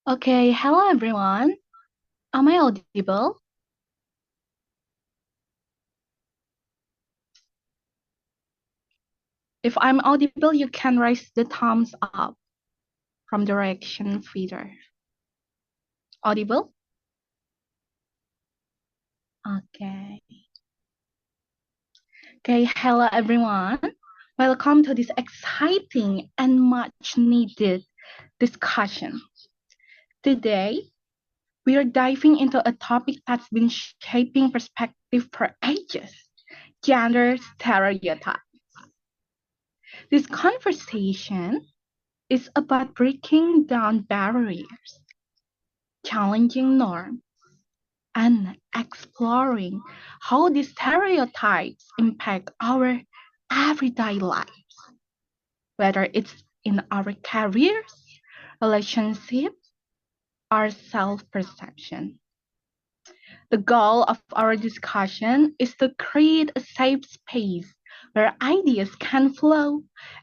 Okay, hello everyone. Am I audible? If I'm audible, you can raise the thumbs up from the reaction feeder. Audible? Okay. Okay, hello everyone. Welcome to this exciting and much needed discussion. Today, we are diving into a topic that's been shaping perspective for ages: gender stereotypes. This conversation is about breaking down barriers, challenging norms, and exploring how these stereotypes impact our everyday lives, whether it's in our careers, relationships, or self perception. The goal of our discussion is to create a safe space where ideas can flow,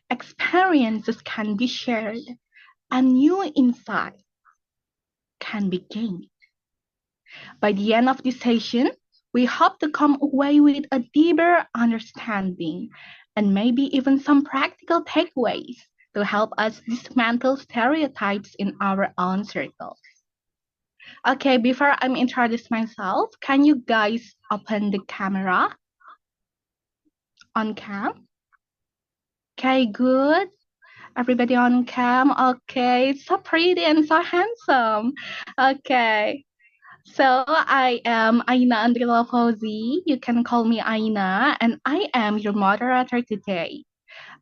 experiences can be shared, and new insights can be gained. By the end of this session, we hope to come away with a deeper understanding and maybe even some practical takeaways to help us dismantle stereotypes in our own circles. Okay, before I introduce myself, can you guys open the camera on cam? Okay, good. Everybody on cam. Okay, so pretty and so handsome. Okay. So I am Aina Andrila Fauzi. You can call me Aina, and I am your moderator today.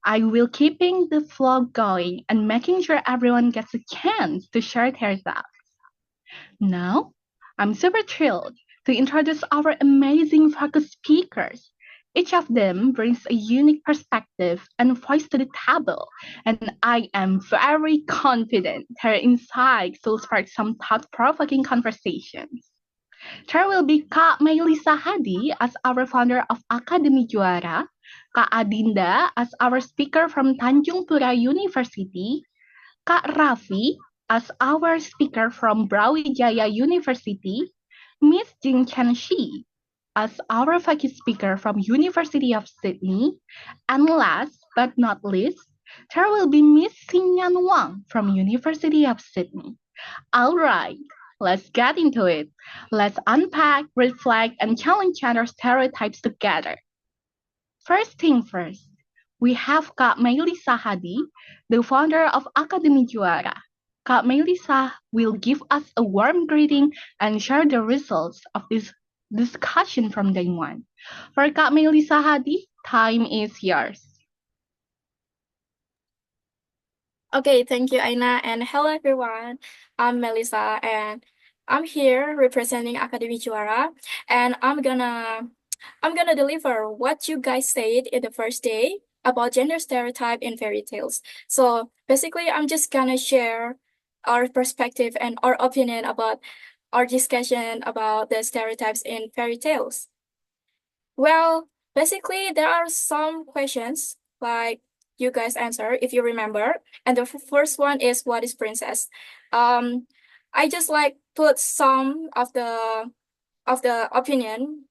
I will keeping the flow going and making sure everyone gets a chance to share their thoughts. Now, I'm super thrilled to introduce our amazing focus speakers. Each of them brings a unique perspective and voice to the table, and I am very confident their insights will spark some thought-provoking conversations. There will be Kak Melisa Hadi as our founder of Akademi Juara, Kak Adinda as our speaker from Tanjung Pura University, Kak Raffi as our speaker from Brawijaya University, Miss Jing Chen Shi as our faculty speaker from University of Sydney, and last but not least, there will be Miss Xingyan Wang from University of Sydney. All right, let's get into it. Let's unpack, reflect, and challenge gender stereotypes together. First thing first, we have Kak Melisa Hadi, the founder of Akademi Juara. Kak Melisa will give us a warm greeting and share the results of this discussion from day one. For Kak Melisa Hadi, time is yours. Okay, thank you, Aina, and hello everyone. I'm Melissa, and I'm here representing Akademi Juara, and I'm gonna deliver what you guys said in the first day about gender stereotype in fairy tales. So basically, I'm just gonna share our perspective and our opinion about our discussion about the stereotypes in fairy tales. Well, basically, there are some questions like you guys answer if you remember. And the first one is what is princess? Um, I just like put some of the opinion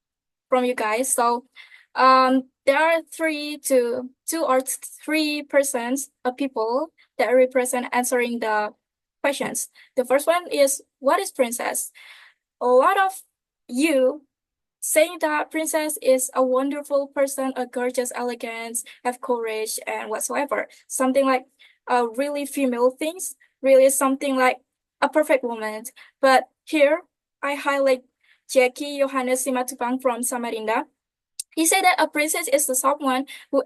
from you guys. So, there are two or three persons of people that represent answering the questions. The first one is what is princess? A lot of you saying that princess is a wonderful person, a gorgeous elegance, have courage and whatsoever. Something like really female things, really something like a perfect woman. But here I highlight Jackie Johannes Simatupang from Samarinda. He said that a princess is someone who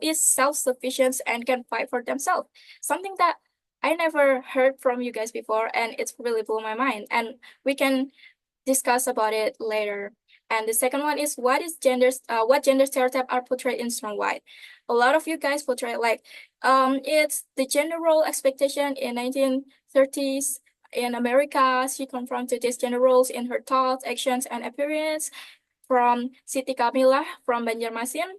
is self-sufficient and can fight for themselves. Something that I never heard from you guys before, and it's really blew my mind. And we can discuss about it later. And the second one is what gender stereotype are portrayed in Snow White. A lot of you guys portray like it's the gender role expectation in 1930s in America. She confronted these gender roles in her thoughts, actions, and appearance from Siti Kamila from Banjarmasin.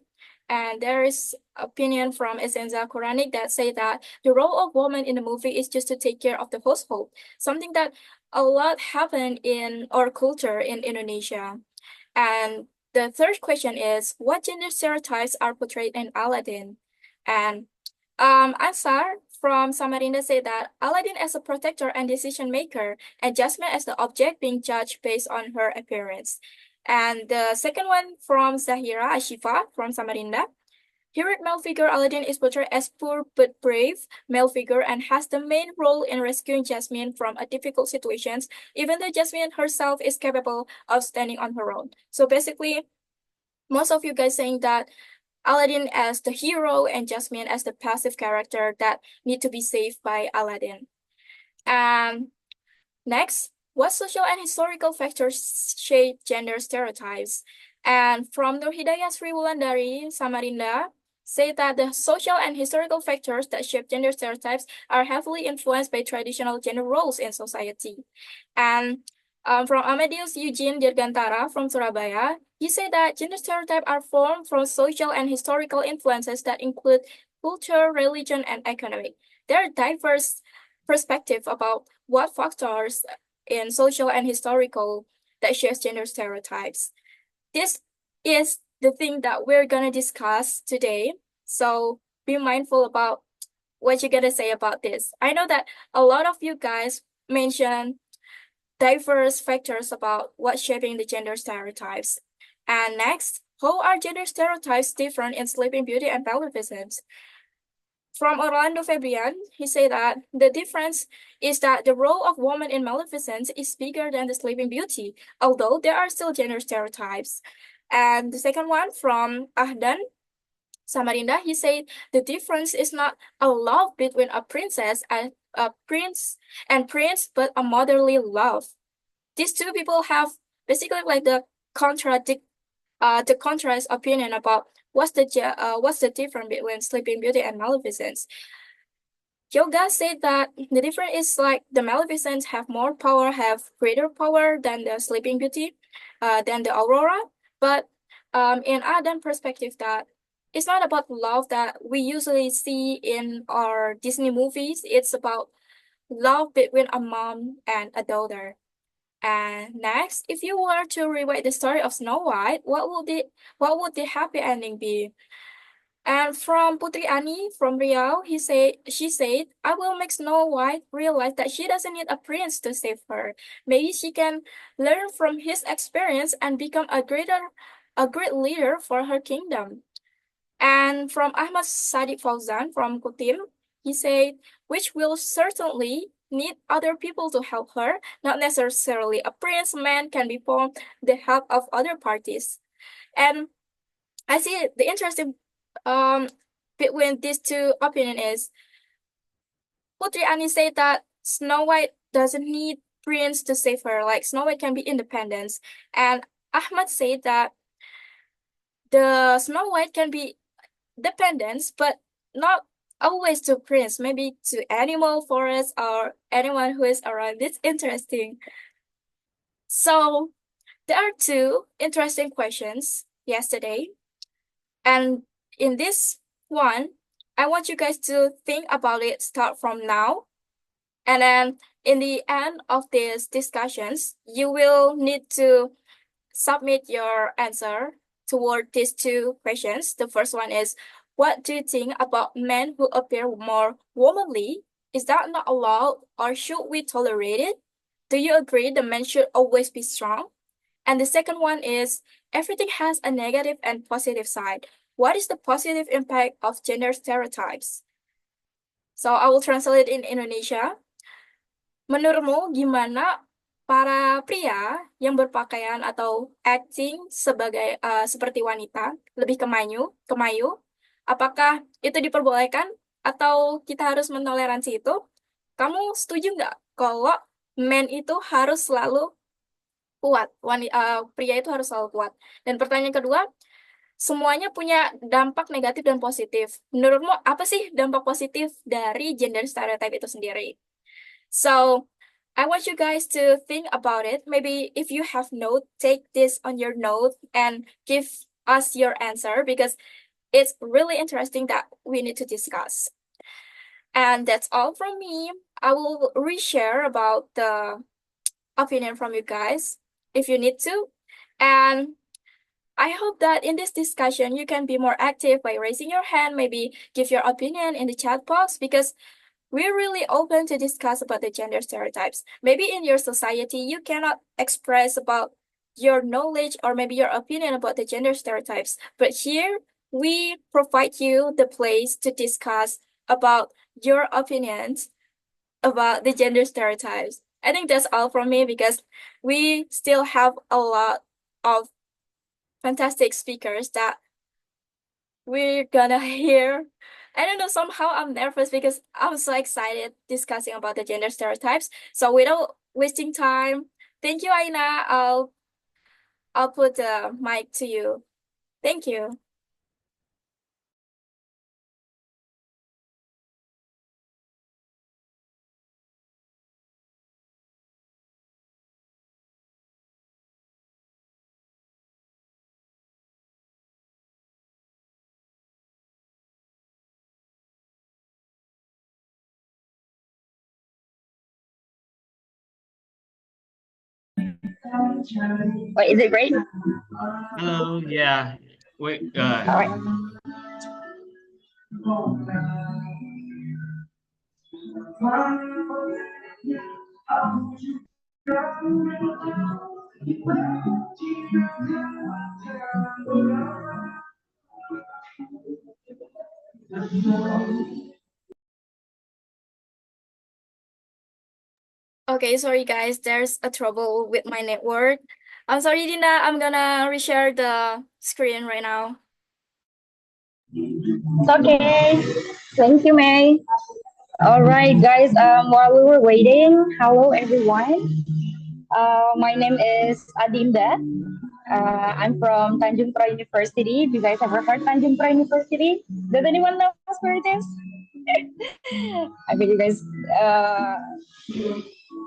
and there is opinion from Essenza Quranic that say that the role of woman in the movie is just to take care of the household, something that a lot happen in our culture in Indonesia. And the third question is, what gender stereotypes are portrayed in Aladdin? And Ansar from Samarinda said that Aladdin as a protector and decision maker, and Jasmine as the object being judged based on her appearance. And the second one from Zahira Ashifa from Samarinda. Heroic male figure Aladdin is portrayed as poor but brave male figure and has the main role in rescuing Jasmine from a difficult situations, even though Jasmine herself is capable of standing on her own. So basically, most of you guys saying that Aladdin as the hero and Jasmine as the passive character that need to be saved by Aladdin. And next, what social and historical factors shape gender stereotypes? And from Nur Hidayah Sri Wulandari, Samarinda, say that the social and historical factors that shape gender stereotypes are heavily influenced by traditional gender roles in society. And from Amadeus Eugene Dirgantara from Surabaya, he said that gender stereotypes are formed from social and historical influences that include culture, religion, and economic. There are diverse perspectives about what factors in social and historical that shapes gender stereotypes. This is the thing that we're gonna discuss today. So be mindful about what you're gonna say about this. I know that a lot of you guys mentioned diverse factors about what's shaping the gender stereotypes. And next, how are gender stereotypes different in Sleeping Beauty and Maleficent? From Orlando Fabian, he said that the difference is that the role of woman in Maleficent is bigger than the Sleeping Beauty, although there are still gender stereotypes. And the second one from Ahdan Samarinda, he said the difference is not a love between a princess and a prince, but a motherly love. These two people have basically like the contrast opinion about what's the difference between Sleeping Beauty and Maleficent. Yoga said that the difference is like the Maleficents have more power, have greater power than the Sleeping Beauty, than the Aurora. But in Adam perspective, that it's not about love that we usually see in our Disney movies. It's about love between a mom and a daughter. And next, if you were to rewrite the story of Snow White, what would the happy ending be? And from Putri Ani from Riau, she said, I will make Snow White realize that she doesn't need a prince to save her. Maybe she can learn from his experience and become a great leader for her kingdom. And from Ahmad Sadiq Fauzan from Kutim, he said, which will certainly need other people to help her, not necessarily a prince, man can be formed, the help of other parties. And I see the interesting um between these two opinion is Putri Ani said that Snow White doesn't need prince to save her, like Snow White can be independent. And Ahmad said that the Snow White can be dependent, but not always to prince, maybe to animal, forest, or anyone who is around. It's interesting. So there are two interesting questions yesterday. And in this one, I want you guys to think about it, start from now. And then in the end of these discussions, you will need to submit your answer toward these two questions. The first one is, what do you think about men who appear more womanly? Is that not allowed or should we tolerate it? Do you agree the men should always be strong? And the second one is, everything has a negative and positive side. What is the positive impact of gender stereotypes? So I will translate in Indonesia. Menurutmu gimana para pria yang berpakaian atau acting seperti wanita, lebih kemayu, apakah itu diperbolehkan atau kita harus mentoleransi itu? Kamu setuju nggak kalau men itu harus selalu kuat, pria itu harus selalu kuat? Dan pertanyaan kedua, semuanya punya dampak negatif dan positif. Menurutmu apa sih dampak positif dari gender stereotype itu sendiri? So I want you guys to think about it. Maybe if you have note, take this on your note and give us your answer, because it's really interesting that we need to discuss. And that's all from me. I will reshare about the opinion from you guys if you need to. And I hope that in this discussion, you can be more active by raising your hand, maybe give your opinion in the chat box, because we're really open to discuss about the gender stereotypes. Maybe in your society, you cannot express about your knowledge or maybe your opinion about the gender stereotypes. But here, we provide you the place to discuss about your opinions about the gender stereotypes. I think that's all from me because we still have a lot of fantastic speakers that we're gonna hear. I don't know, somehow I'm nervous because I'm so excited discussing about the gender stereotypes. So without wasting time, thank you, Aina. I'll put the mic to you. Thank you. Wait, is it great? Hello, yeah. Wait, All right. Okay, sorry guys, there's a trouble with my network. I'm sorry, Dinda. I'm gonna reshare the screen right now. It's okay. Thank you, May. All right, guys. While we were waiting, hello everyone. My name is Adinda. I'm from Tanjung Pra University. Do you guys ever heard Tanjung Pra University? Does anyone know where it is? I bet you guys.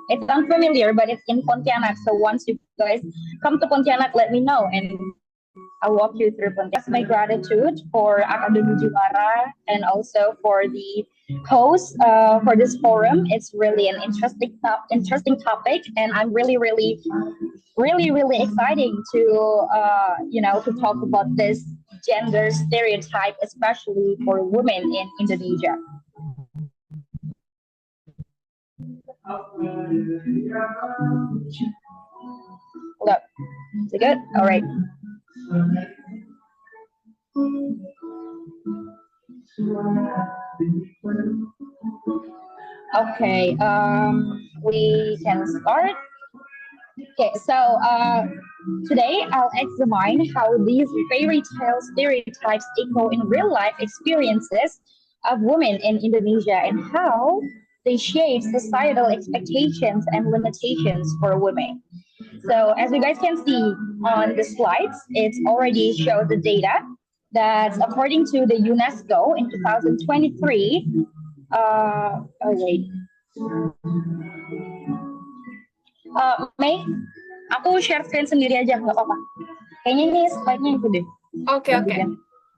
It sounds familiar, but it's in Pontianak. So once you guys come to Pontianak, let me know, and I'll walk you through Pontianak. My gratitude for Akademi Juara and also for the host for this forum. It's really an interesting topic, and I'm really exciting to to talk about this gender stereotype, especially for women in Indonesia. Hold up. Is it good? All right. Okay. We can start. Okay, so today I'll examine how these fairy tale stereotypes echo in real life experiences of women in Indonesia and how they shape societal expectations and limitations for women. So as you guys can see on the slides, it's already showed the data that according to the UNESCO in 2023, oh wait, May, aku share screen sendiri aja, nggak apa-apa. Kayaknya ini slide-nya itu deh. Okay, okay.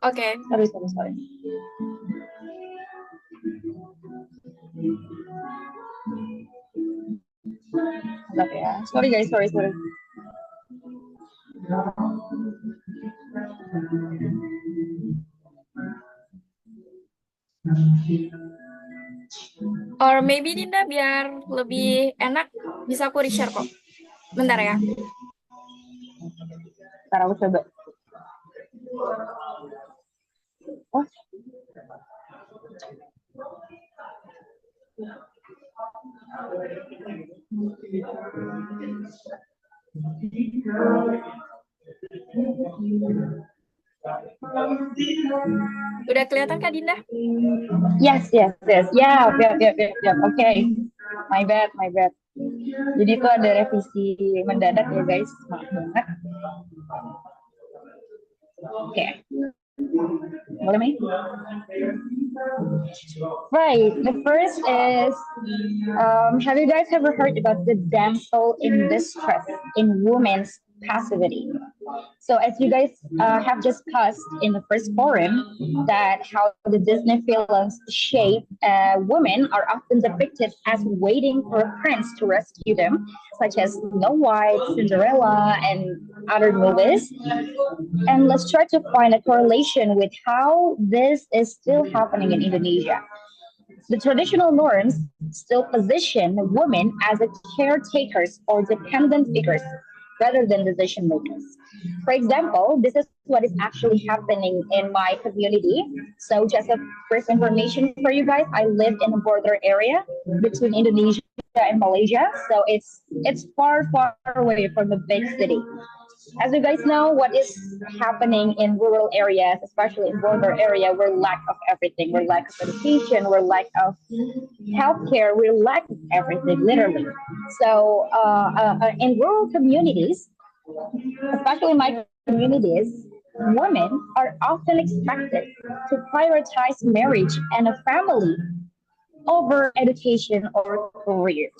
Okay. Sorry. Bentar ya. Sorry guys, sorry. Or maybe Dinda biar lebih enak bisa aku reshare kok. Bentar ya. Ntar aku coba. Oh. Udah kelihatan Kak Dinda? Yes. Yeah. Okay. My bad. Jadi itu ada revisi mendadak ya guys, maaf banget. Okay. Boleh May? Right. The first is, have you guys ever heard about the damsel in distress in women's passivity? So as you guys have discussed in the first forum, that how the Disney films shape women are often depicted as waiting for a prince to rescue them, such as Snow White, Cinderella, and other movies. And let's try to find a correlation with how this is still happening in Indonesia. The traditional norms still position women as a caretakers or dependent figures rather than decision makers. For example, this is what is actually happening in my community. So, just a first information for you guys, I live in a border area between Indonesia and Malaysia, so it's far away from the big city. As you guys know, what is happening in rural areas, especially in border area, we're lack of everything. We're lack of education. We're lack of healthcare. We're lack of everything, literally. So in rural communities, especially in my communities, women are often expected to prioritize marriage and a family over education or careers.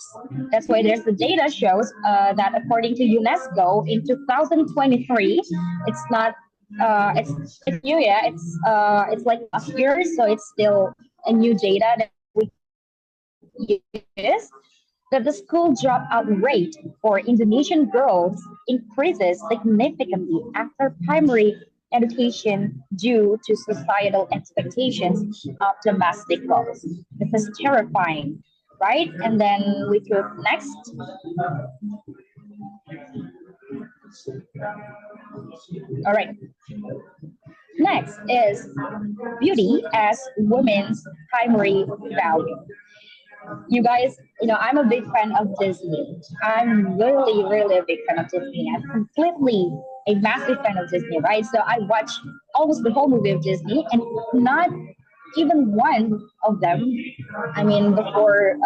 That's why there's the data shows that according to UNESCO in 2023, it's not it's new, yeah, it's like last year, so it's still a new data that we use, that the school dropout rate for Indonesian girls increases significantly after primary education due to societal expectations of domestic roles. This is terrifying, right? And then we go next. All right. Next is beauty as women's primary value. You guys, I'm a big fan of Disney. I'm really a big fan of Disney. I'm completely a massive fan of Disney, right? So I watch almost the whole movie of Disney, and not even one of them. I mean, before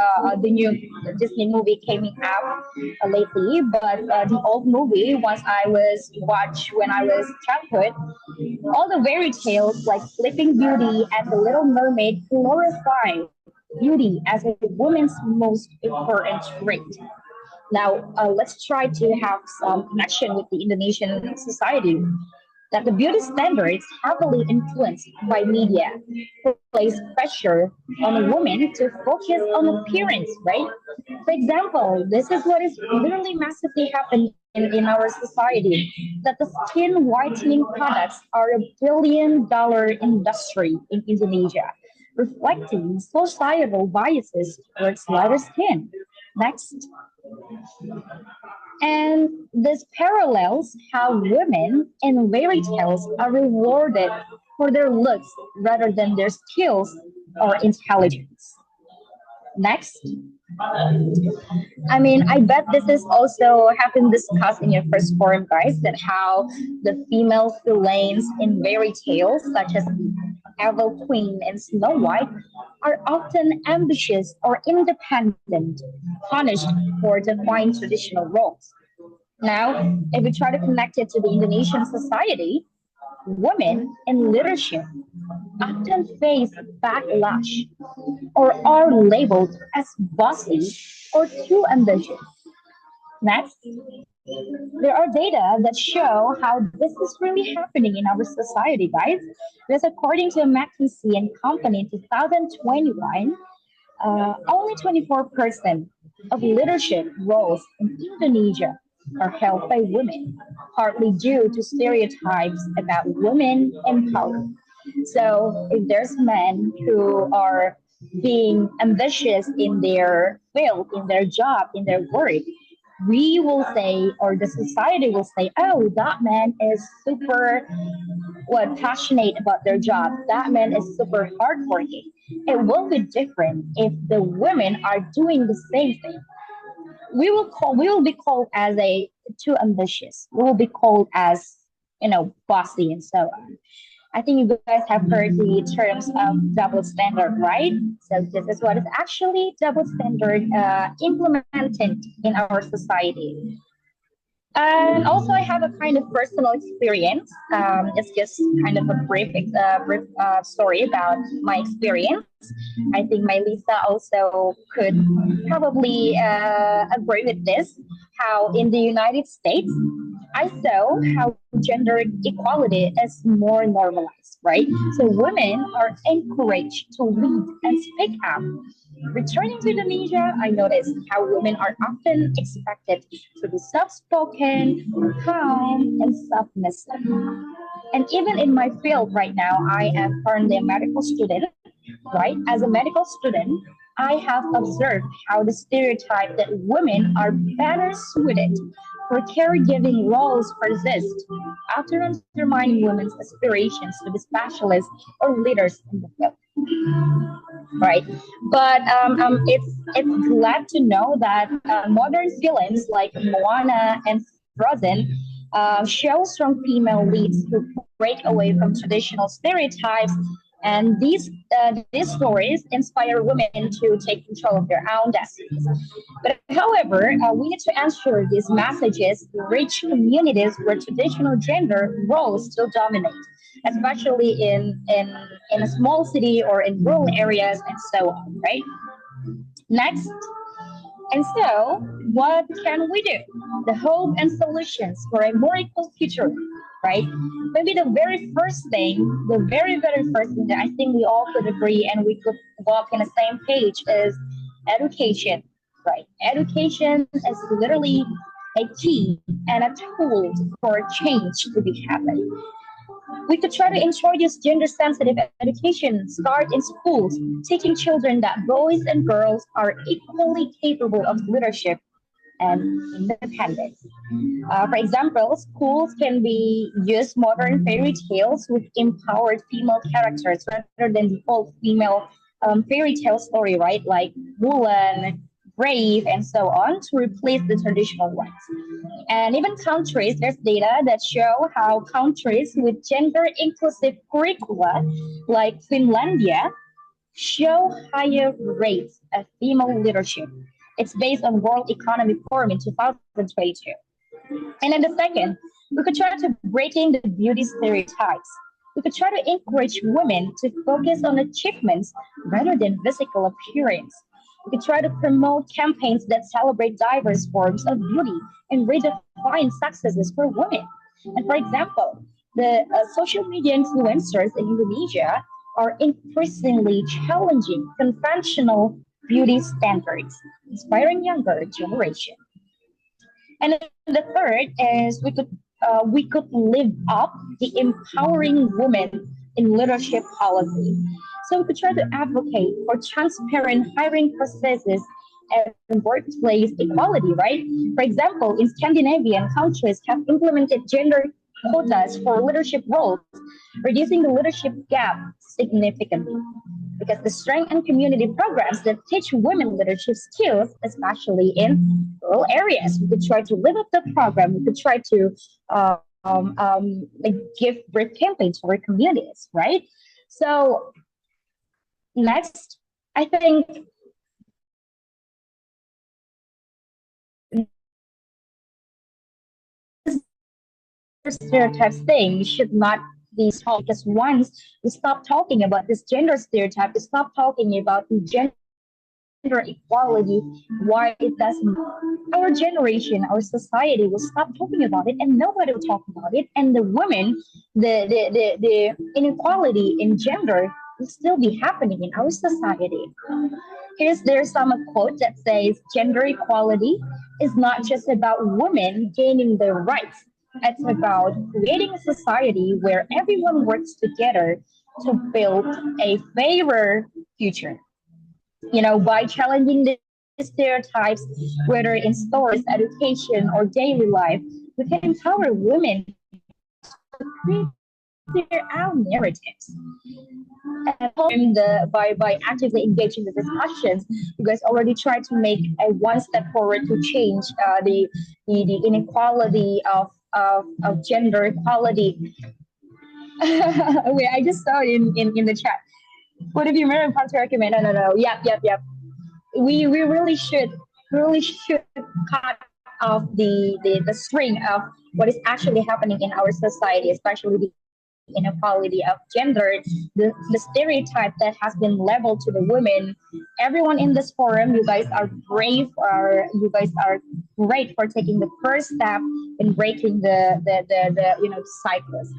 the new Disney movie came out lately, but the old movie, once I was watched when I was childhood, all the fairy tales like Sleeping Beauty and The Little Mermaid glorify beauty as a woman's most important trait. Now, let's try to have some connection with the Indonesian society. That the beauty standards heavily influenced by media place pressure on a woman to focus on appearance, right? For example, this is what is literally massively happening in our society, that the skin whitening products are a $1 billion industry in Indonesia, reflecting societal biases towards lighter skin. Next. And this parallels how women in fairy tales are rewarded for their looks rather than their skills or intelligence. Next. I mean, I bet this is also have been discussed in your first forum, guys, that how the female villains in fairy tales, such as the Evil Queen and Snow White, are often ambitious or independent, punished for defying traditional roles. Now, if we try to connect it to the Indonesian society, women in leadership often face backlash or are labeled as bossy or too ambitious. Next, there are data that show how this is really happening in our society, guys. Because according to McKinsey and Company in 2021, only 24% of leadership roles in Indonesia are held by women, partly due to stereotypes about women in power. So if there's men who are being ambitious in their field, in their job, in their work, we will say, or the society will say, oh, that man is super passionate about their job. That man is super hardworking. It will be different if the women are doing the same thing. We will be called as a too ambitious. We will be called as bossy and so on. I think you guys have heard the terms of double standard, right? So this is what is actually double standard implemented in our society. And also, I have a kind of personal experience. It's just kind of a brief story about my experience. I think my Lisa also could probably agree with this. How in the United States, I saw how gender equality is more normalized, right? So women are encouraged to lead and speak up. Returning to Indonesia, I noticed how women are often expected to be soft spoken, calm, and submissive. And even in my field right now, I am currently a medical student, right? As a medical student, I have observed how the stereotype that women are better suited for caregiving roles persist, often undermining women's aspirations to be specialists or leaders in the field, right? But it's glad to know that modern films like Moana and Frozen show strong female leads who break away from traditional stereotypes, and these stories inspire women to take control of their own destinies. But however, we need to ensure these messages reach communities where traditional gender roles still dominate, especially in a small city or in rural areas and so on, right? Next, and so, what can we do? The hope and solutions for a more equal future, right? Maybe the very first thing that I think we all could agree and we could walk in the same page is education, right? Education is literally a key and a tool for change to be happening. We could try to introduce gender sensitive education, start in schools, teaching children that boys and girls are equally capable of leadership and independence. For example, schools can be use modern fairy tales with empowered female characters rather than the old female fairy tale story, right? Like Mulan, Brave, and so on, to replace the traditional ones. And even countries, there's data that show how countries with gender inclusive curricula, like Finlandia, show higher rates of female leadership. It's based on World Economic Forum in 2022. And then the second, we could try to breaking the beauty stereotypes. We could try to encourage women to focus on achievements rather than physical appearance. We could try to promote campaigns that celebrate diverse forms of beauty and redefine successes for women. And for example, the social media influencers in Indonesia are increasingly challenging conventional beauty standards, inspiring younger generation. And the third is we could live up the empowering women in leadership policy. So we could try to advocate for transparent hiring processes and workplace equality, right? For example, in Scandinavian countries have implemented gender quotas for leadership roles, reducing the leadership gap significantly because the strength and community programs that teach women leadership skills, especially in rural areas. We could try to live up the program. We could try to like give birth campaigns for communities, right? So next, I think stereotypes thing should not be solved because once we stop talking about this gender stereotype, we stop talking about the gender equality, why it doesn't. Our generation, our society will stop talking about it, and nobody will talk about it. And the women, the inequality in gender will still be happening in our society. There's some quote that says gender equality is not just about women gaining their rights. It's about creating a society where everyone works together to build a fairer future. You know, by challenging the stereotypes, whether in stores, education, or daily life, we can empower women to create their own narratives. And by actively engaging the discussions, you guys already tried to make a one step forward to change the inequality of gender equality. Wait, I just saw it in the chat. What if you marry to recommend? No. Yep. We really should cut off the string of what is actually happening in our society, especially the inequality of gender, the stereotype that has been leveled to the women. Everyone in this forum, you guys are brave, or you guys are great for taking the first step in breaking the cycles.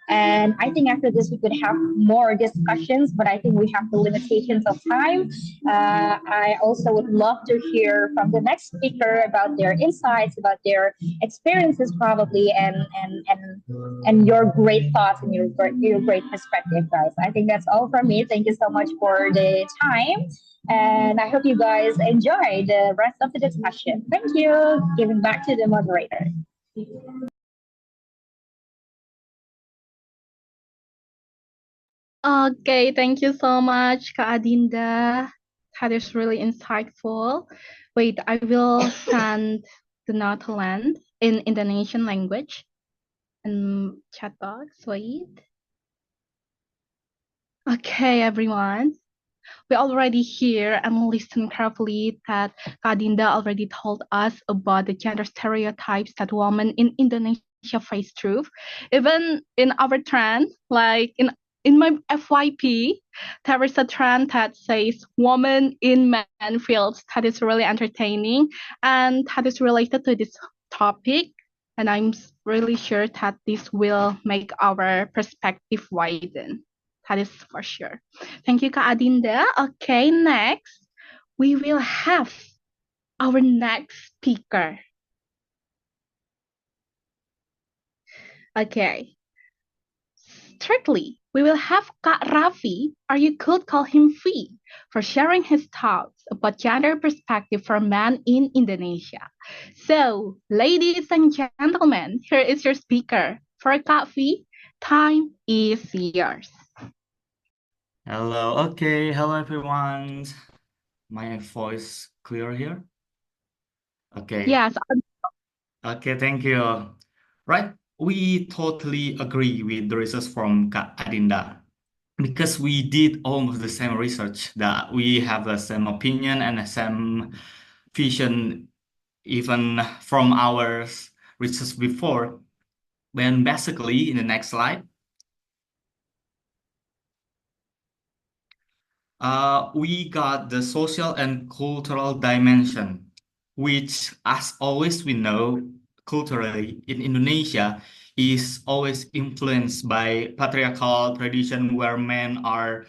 And I think after this we could have more discussions, but I think we have the limitations of time. I also would love to hear from the next speaker about their insights, about their experiences, probably, and your great thoughts and your great perspective, guys. I think that's all from me. Thank you so much for the time. And I hope you guys enjoy the rest of the discussion. Thank you. Giving back to the moderator. Okay, thank you so much, Kak Adinda. That is really insightful. Wait, I will send the Netherlands in Indonesian language and chat box. Wait. Okay, everyone. We already hear and listen carefully that Kadinda already told us about the gender stereotypes that women in Indonesia face through. Even in our trend, like in my FYP, there is a trend that says woman in man fields. That is really entertaining and that is related to this topic. And I'm really sure that this will make our perspective widen. That is for sure. Thank you, Kak Adinda. Okay, next, we will have our next speaker. Okay. Thirdly, we will have Kak Raffi, or you could call him Fee, for sharing his thoughts about gender perspective for men in Indonesia. So, ladies and gentlemen, here is your speaker. For Kak Fee, time is yours. Hello. Okay. Hello, everyone. My voice clear here? Okay. Yes. Okay. Thank you. Right. We totally agree with the research from Kak Adinda because we did almost the same research, that we have the same opinion and the same vision even from our research before. When basically in the next slide, we got the social and cultural dimension, which, as always, we know culturally in Indonesia is always influenced by patriarchal tradition where men are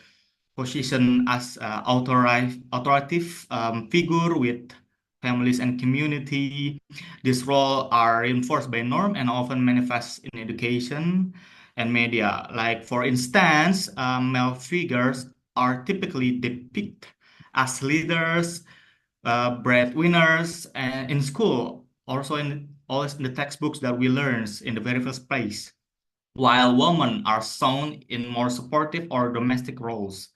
positioned as authoritative figure with families and community. These roles are reinforced by norm and often manifest in education and media. Like for instance, male figures are typically depicted as leaders, breadwinners, and in school, also in always in the textbooks that we learn in the very first place, while women are shown in more supportive or domestic roles.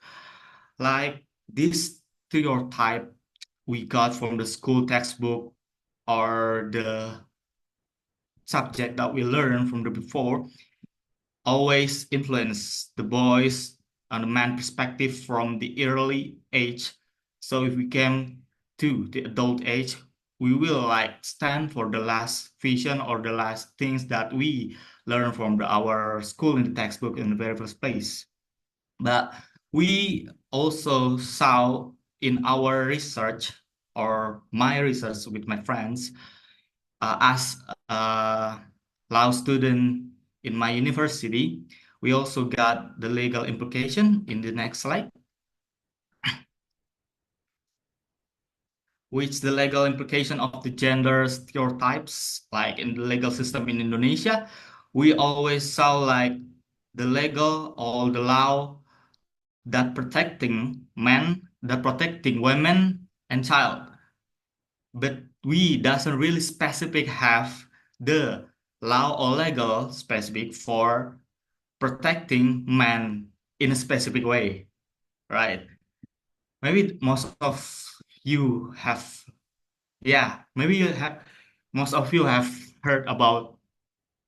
Like this stereotype we got from the school textbook or the subject that we learned from the before always influence the boys and the man perspective from the early age. So if we came to the adult age, we will like stand for the last vision or the last things that we learn from our school in the textbook in the very first place. But we also saw in our research or my research with my friends, as a law student in my university, we also got the legal implication in the next slide, which the legal implication of the gender stereotypes, like in the legal system in Indonesia, we always saw like the legal or the law that protecting men, that protecting women and child. But we doesn't really specific have the law or legal specific for protecting men in a specific way, right? Maybe most of you have, yeah, maybe you have, most of you have heard about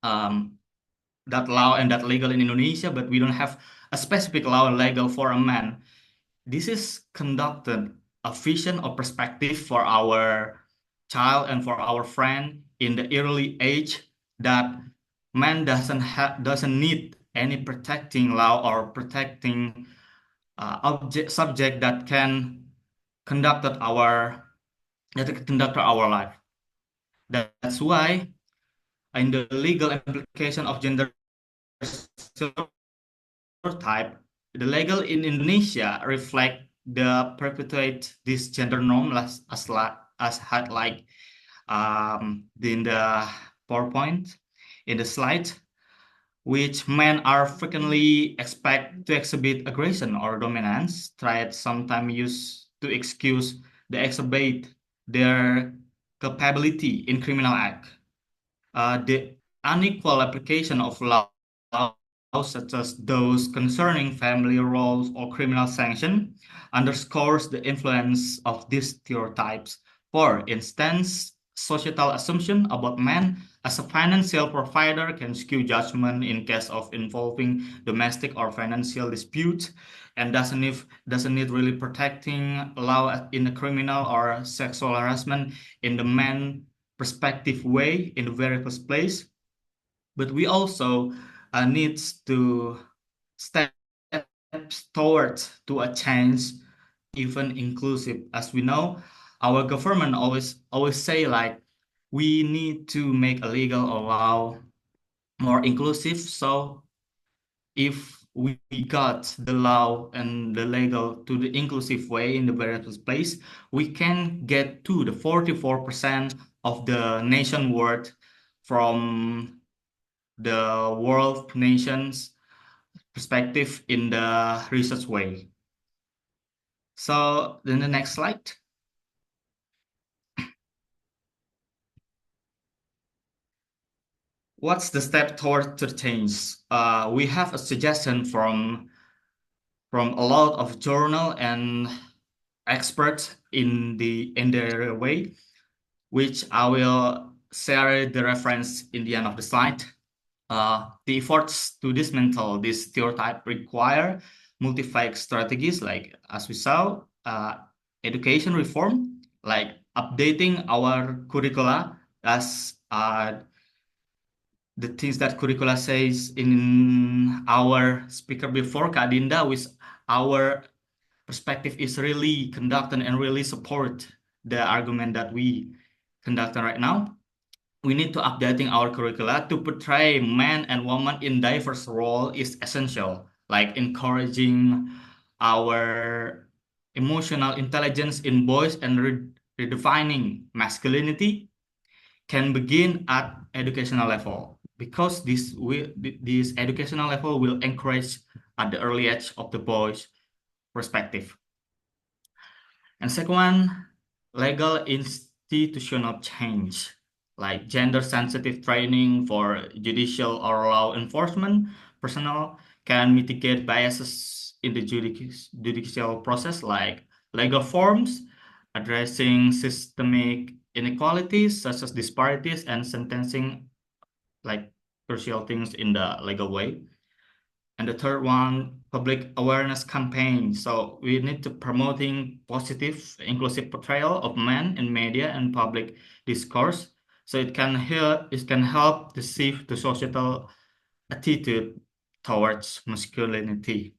um, that law and that legal in Indonesia, but we don't have a specific law or legal for a man. This is conducted a vision or perspective for our child and for our friend in the early age that man doesn't need any protecting law or protecting object subject that can conduct our life. That's why in the legal implication of gender stereotype, the legal in Indonesia reflect the perpetuate this gender norm as highlight in the PowerPoint in the slide, which men are frequently expect to exhibit aggression or dominance, traits sometimes used to excuse the exhibit their culpability in criminal act. The unequal application of laws such as those concerning family roles or criminal sanction underscores the influence of these stereotypes. For instance, societal assumption about men as a financial provider can skew judgment in case of involving domestic or financial dispute, and doesn't need really protecting law in a criminal or sexual harassment in the man perspective way in the very first place. But we also needs to step towards to a change, even inclusive. As we know, our government always say like we need to make a legal law more inclusive. So if we got the law and the legal to the inclusive way in the various place, we can get to the 44% of the nation worth from the world nations perspective in the research way. So then the next slide. What's the step toward the change? We have a suggestion from a lot of journal and experts in their way, which I will share the reference in the end of the slide. The efforts to dismantle this stereotype require multi-phase strategies, like as we saw, education reform, like updating our curricula as the things that curricula says in our speaker before, Kak Dinda, with our perspective is really conducting and really support the argument that we conducting right now. We need to updating our curricula to portray men and women in diverse role is essential, like encouraging our emotional intelligence in boys and redefining masculinity can begin at educational level, because this educational level will encourage at the early age of the boys perspective. And second one, legal institutional change, like gender sensitive training for judicial or law enforcement personnel can mitigate biases in the judicial process, like legal forms addressing systemic inequalities such as disparities and sentencing, like crucial things in the legal way. And the third one, public awareness campaign. So we need to promoting positive, inclusive portrayal of men in media and public discourse. So it can help to shift the societal attitude towards masculinity.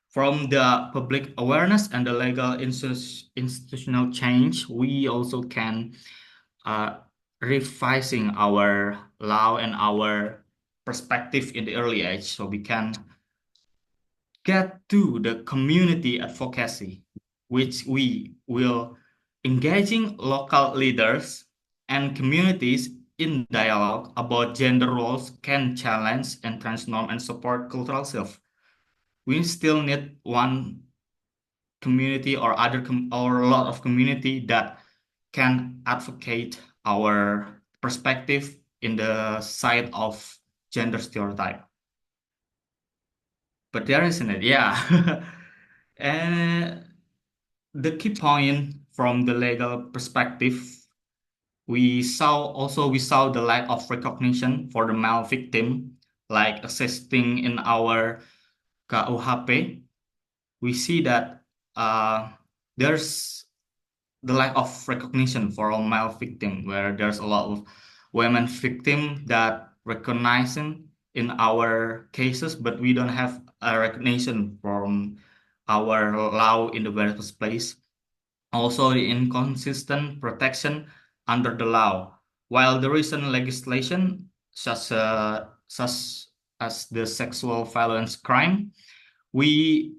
From the public awareness and the legal institutional change, we also can revising our law and our perspective in the early age, so we can get to the community advocacy, which we will engaging local leaders and communities in dialogue about gender roles can challenge and transform and support cultural self. We still need one community or or a lot of community that can advocate our perspective in the side of gender stereotype. But there isn't it, yeah. And the key point from the legal perspective, we saw the lack of recognition for the male victim, like assisting in our KUHP. We see that there's the lack of recognition for a male victim, where there's a lot of women victim that recognizing in our cases, but we don't have a recognition from our law in the very first place. Also, the inconsistent protection under the law. While the recent legislation, such as the sexual violence crime, we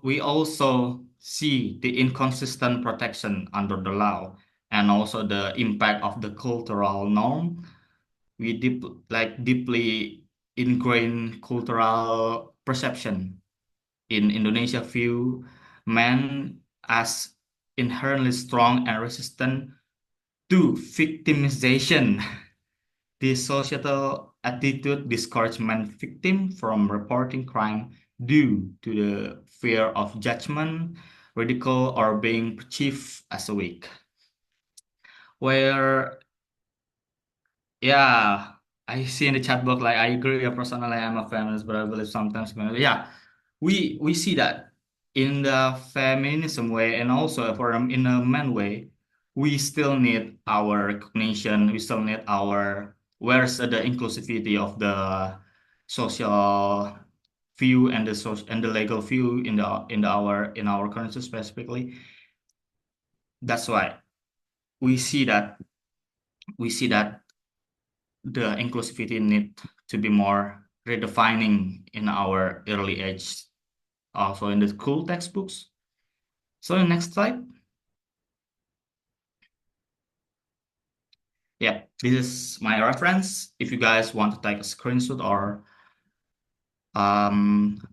we also see the inconsistent protection under the law and also the impact of the cultural norm. We deeply ingrained cultural perception in Indonesia view men as inherently strong and resistant to victimization. This societal attitude discouragement victim from reporting crime due to the fear of judgment, ridicule, or being perceived as weak. Where, yeah, I see in the chat box, like I agree, personally, I'm a feminist, but I believe sometimes, yeah, we see that in the feminism way and also in a man way, we still need our recognition. We still need our where's the inclusivity of the social view and the social and the legal view in our country specifically. That's why we see that we see that the inclusivity need to be more redefining in our early age, also in the school textbooks. So the next slide. Yeah, this is my reference. If you guys want to take a screenshot or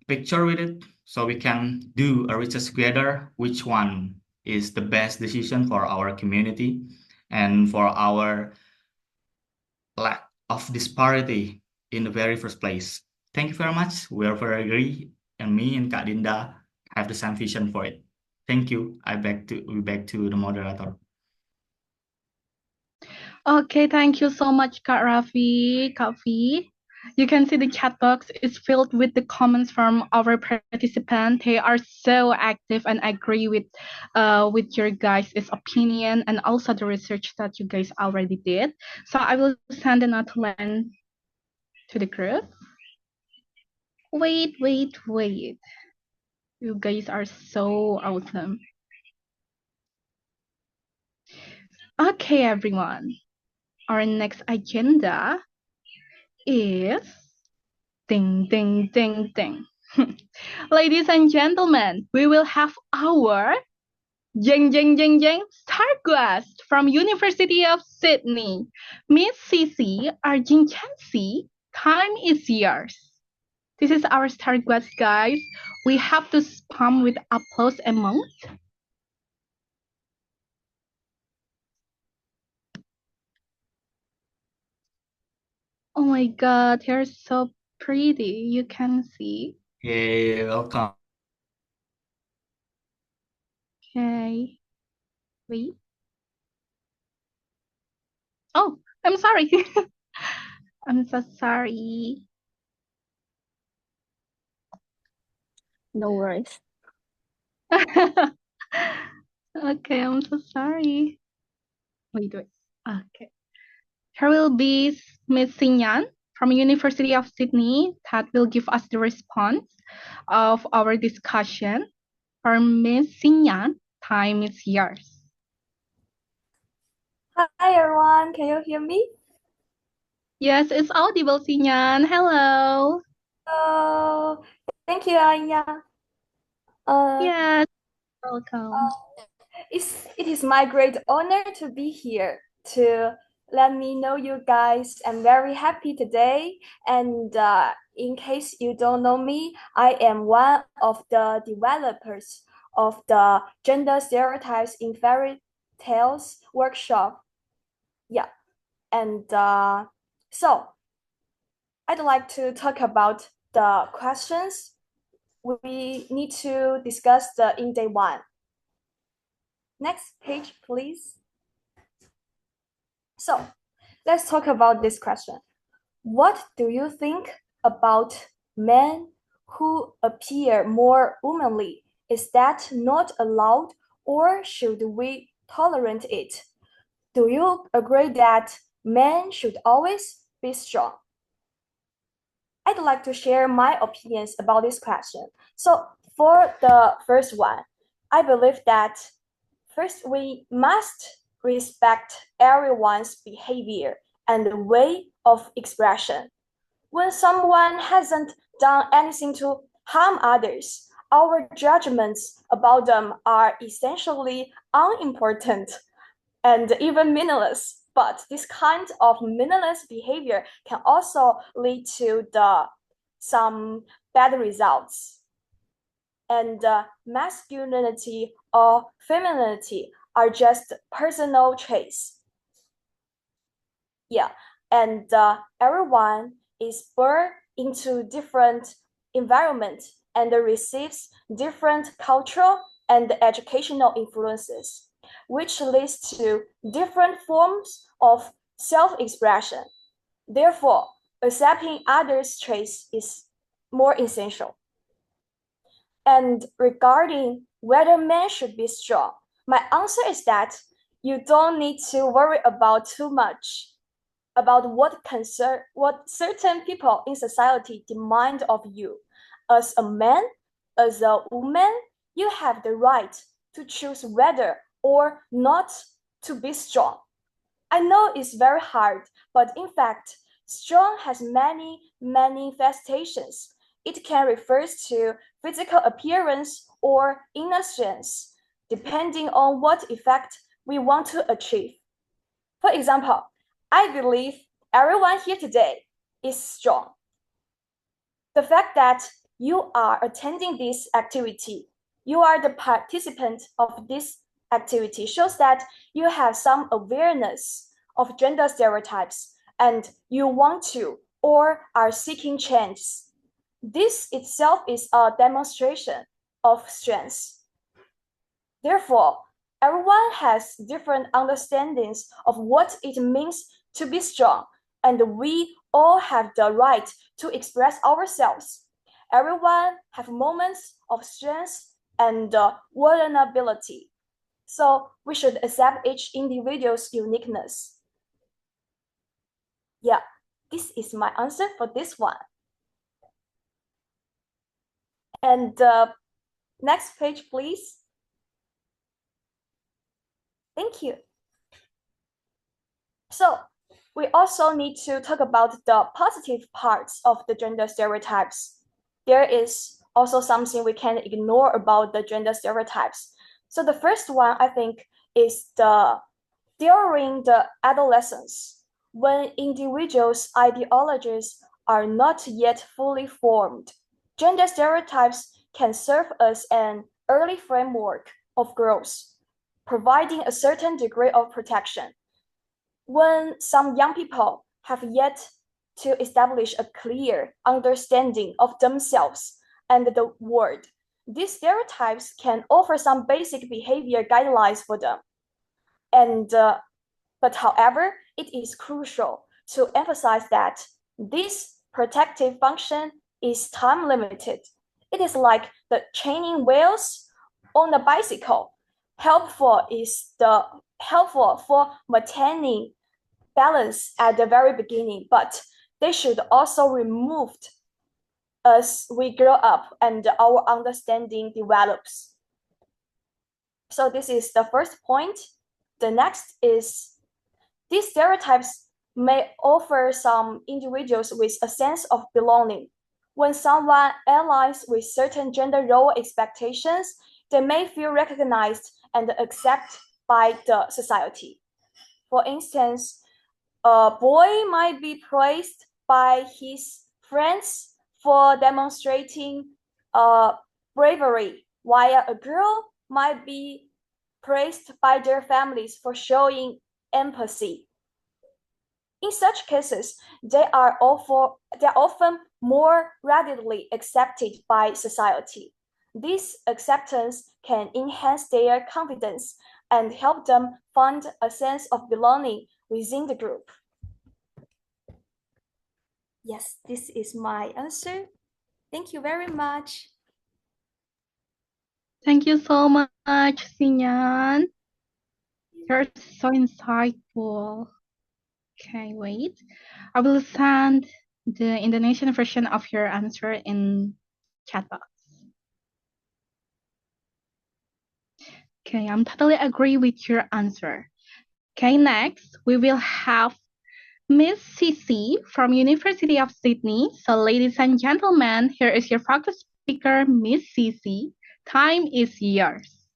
picture with it, so we can do a research together, which one is the best decision for our community and for our lack of disparity in the very first place. Thank you very much. We are very agree, and me and Kak Dinda have the same vision for it. Thank you. We back to the moderator. Okay, thank you so much, Kak Raffi, Kak V. You can see the chat box is filled with the comments from our participants. They are so active and agree with your guys' opinion and also the research that you guys already did. So I will send another link to the group. Wait. You guys are so awesome. Okay, everyone. Our next agenda is ding. Ladies and gentlemen, we will have our jeng star guest from University of Sydney, Miss Cici Arjincansi. Time is yours. This is our star guest, guys. We have to spam with applause emote. Oh my god, you're so pretty. You can see. Yay, welcome. Okay. Wait. Oh, I'm sorry. I'm so sorry. No worries. Okay, I'm so sorry. Wait. Okay. Here will be Miss Sinyan from University of Sydney that will give us the response of our discussion. For Miss Sinyan, time is yours. Hi everyone, can you hear me? Yes, it's audible, Sinyan. Hello. Oh, thank you, Anya. Yes, welcome. It is my great honor to be here to let me know you guys. I'm very happy today. And in case you don't know me, I am one of the developers of the Gender Stereotypes in Fairy Tales workshop. Yeah, and so I'd like to talk about the questions we need to discuss in day one. Next page, please. So let's talk about this question. What do you think about men who appear more womanly? Is that not allowed, or should we tolerate it? Do you agree that men should always be strong? I'd like to share my opinions about this question. So for the first one, I believe that first we must respect everyone's behavior and way of expression. When someone hasn't done anything to harm others, our judgments about them are essentially unimportant and even meaningless. But this kind of meaningless behavior can also lead to some bad results. And masculinity or femininity are just personal traits. Yeah, and everyone is born into different environment and receives different cultural and educational influences, which leads to different forms of self-expression. Therefore, accepting others' traits is more essential. And regarding whether men should be strong, my answer is that you don't need to worry about too much about what certain people in society demand of you. As a man, as a woman, you have the right to choose whether or not to be strong. I know it's very hard, but in fact, strong has many manifestations. It can refer to physical appearance or inner strength, depending on what effect we want to achieve. For example, I believe everyone here today is strong. The fact that you are attending this activity, you are the participant of this activity, shows that you have some awareness of gender stereotypes and you want to or are seeking change. This itself is a demonstration of strength. Therefore, everyone has different understandings of what it means to be strong, and we all have the right to express ourselves. Everyone have moments of strength and vulnerability. So we should accept each individual's uniqueness. Yeah, this is my answer for this one. And next page, please. Thank you. So we also need to talk about the positive parts of the gender stereotypes. There is also something we can't ignore about the gender stereotypes. So the first one, I think, is during the adolescence, when individuals' ideologies are not yet fully formed. Gender stereotypes can serve as an early framework of growth, providing a certain degree of protection. When some young people have yet to establish a clear understanding of themselves and the world, these stereotypes can offer some basic behavior guidelines for them. But however, it is crucial to emphasize that this protective function is time limited. It is like the chaining wheels on a bicycle. Helpful for maintaining balance at the very beginning, but they should also removed as we grow up and our understanding develops. So this is the first point. The next is these stereotypes may offer some individuals with a sense of belonging. When someone aligns with certain gender role expectations, they may feel recognized and accepted by the society. For instance, a boy might be praised by his friends for demonstrating bravery, while a girl might be praised by their families for showing empathy. In such cases, they are often more readily accepted by society. This acceptance can enhance their confidence and help them find a sense of belonging within the group. Yes, this is my answer. Thank you very much. Thank you so much, Sinyan. You're so insightful. Okay, wait. I will send the Indonesian version of your answer in chat box. Okay, I'm totally agree with your answer. Okay, next we will have Miss Cici from University of Sydney. So ladies and gentlemen, here is your focus speaker, Miss Cici. Time is yours.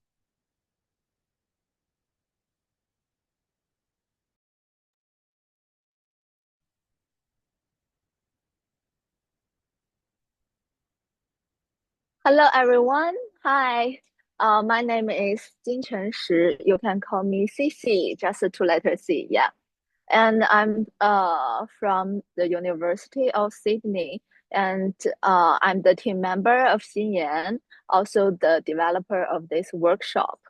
Hello, everyone. Hi. My name is Jinchen Shi. You can call me CC, just two letter C. Yeah. And I'm from the University of Sydney, and I'm the team member of Xinyan, also the developer of this workshop.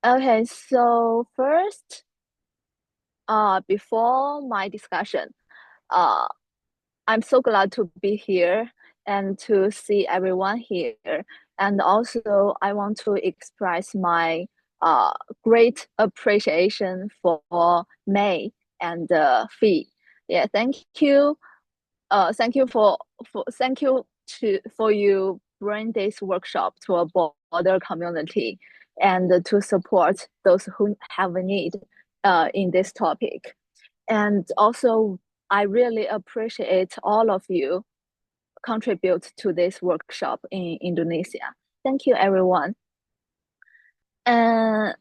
Okay, so first, before my discussion, I'm so glad to be here and to see everyone here. And also, I want to express my great appreciation for May and Fee. Yeah, thank you. Thank you for you bring this workshop to a broader community and to support those who have a need in this topic. And also, I really appreciate all of you contribute to this workshop in Indonesia. Thank you, everyone. And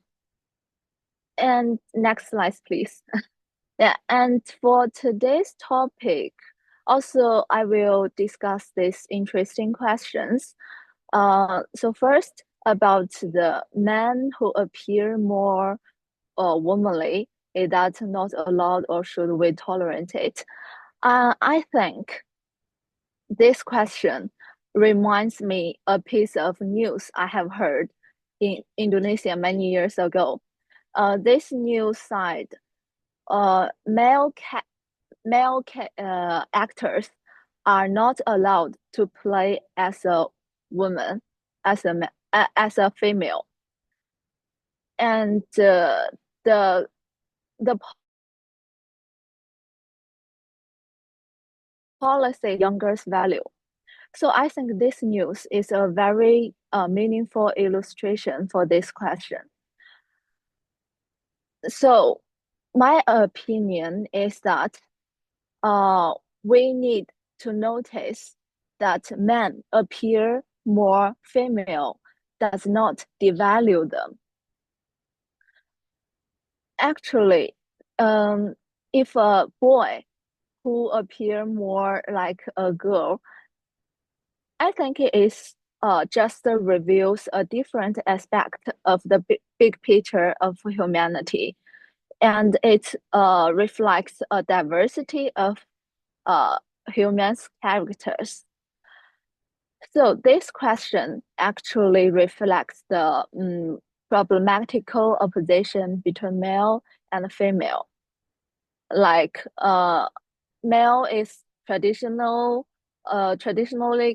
next slide, please. Yeah, and for today's topic, also I will discuss these interesting questions. So first, about the men who appear more womanly, is that not allowed or should we tolerate it? I think this question reminds me a piece of news I have heard in Indonesia many years ago. This news site, actors are not allowed to play as a woman, as a female, and the policy youngers value. So I think this news is a very meaningful illustration for this question. So my opinion is that we need to notice that men appear more female does not devalue them. Actually, if a boy who appear more like a girl, I think it is just reveals a different aspect of the big picture of humanity, and it reflects a diversity of humans' characters. So this question actually reflects the problematical opposition between male and female. Like male is traditionally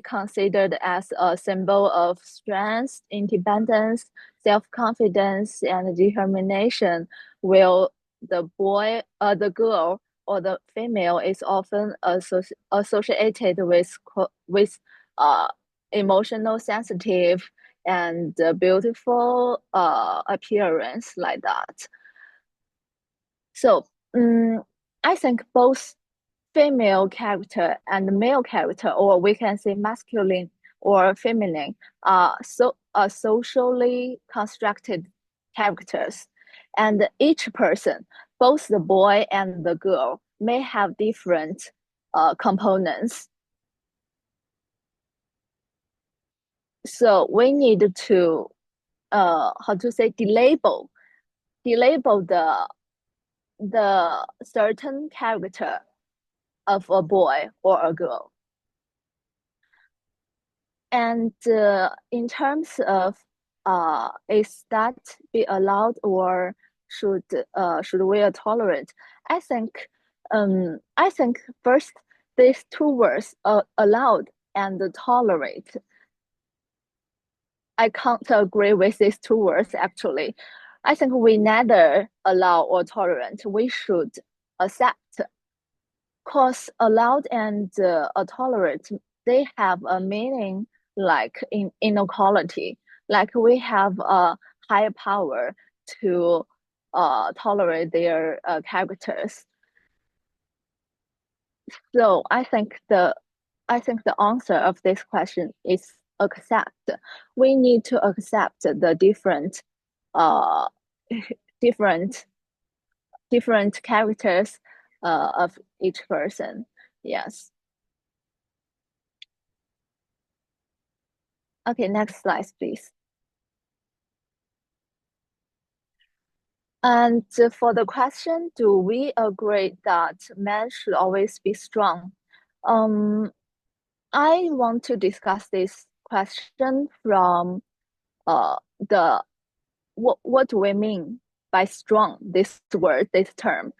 considered as a symbol of strength, independence, self-confidence, and determination, while the girl, or the female is often associated with emotional, sensitive, and beautiful appearance like that. So I think both female character and male character, or we can say masculine or feminine, are socially constructed characters, and each person, both the boy and the girl, may have different components. So we need to delabel the certain character of a boy or a girl. And in terms of is that be allowed or should we tolerate? I think first these two words, allowed and tolerate, I can't agree with these two words actually. I think we neither allow or tolerate. We should accept. Cause allowed and tolerate, they have a meaning like in inequality. Like we have a higher power to tolerate their characters. So I think the answer of this question is accept. We need to accept the different uh different characters of each person. Yes. Okay, next slide, please. And for the question, do we agree that men should always be strong? I want to discuss this question from the what do we mean by strong, this word, this term.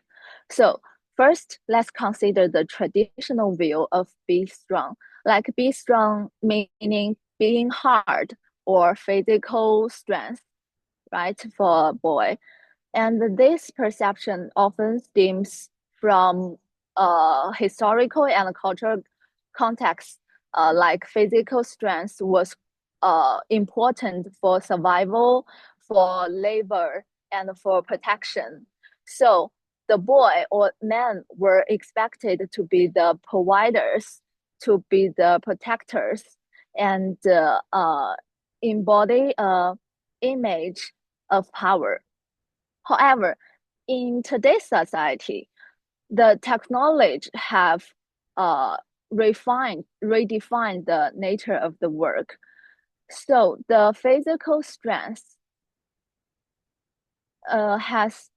So first, let's consider the traditional view of be strong. Like be strong meaning being hard or physical strength, right, for a boy. And this perception often stems from historical and cultural context, like physical strength was important for survival, for labor, and for protection. So the boy or men were expected to be the providers, to be the protectors, and embody a image of power. However, in today's society, the technology have redefined the nature of the work. So the physical strength has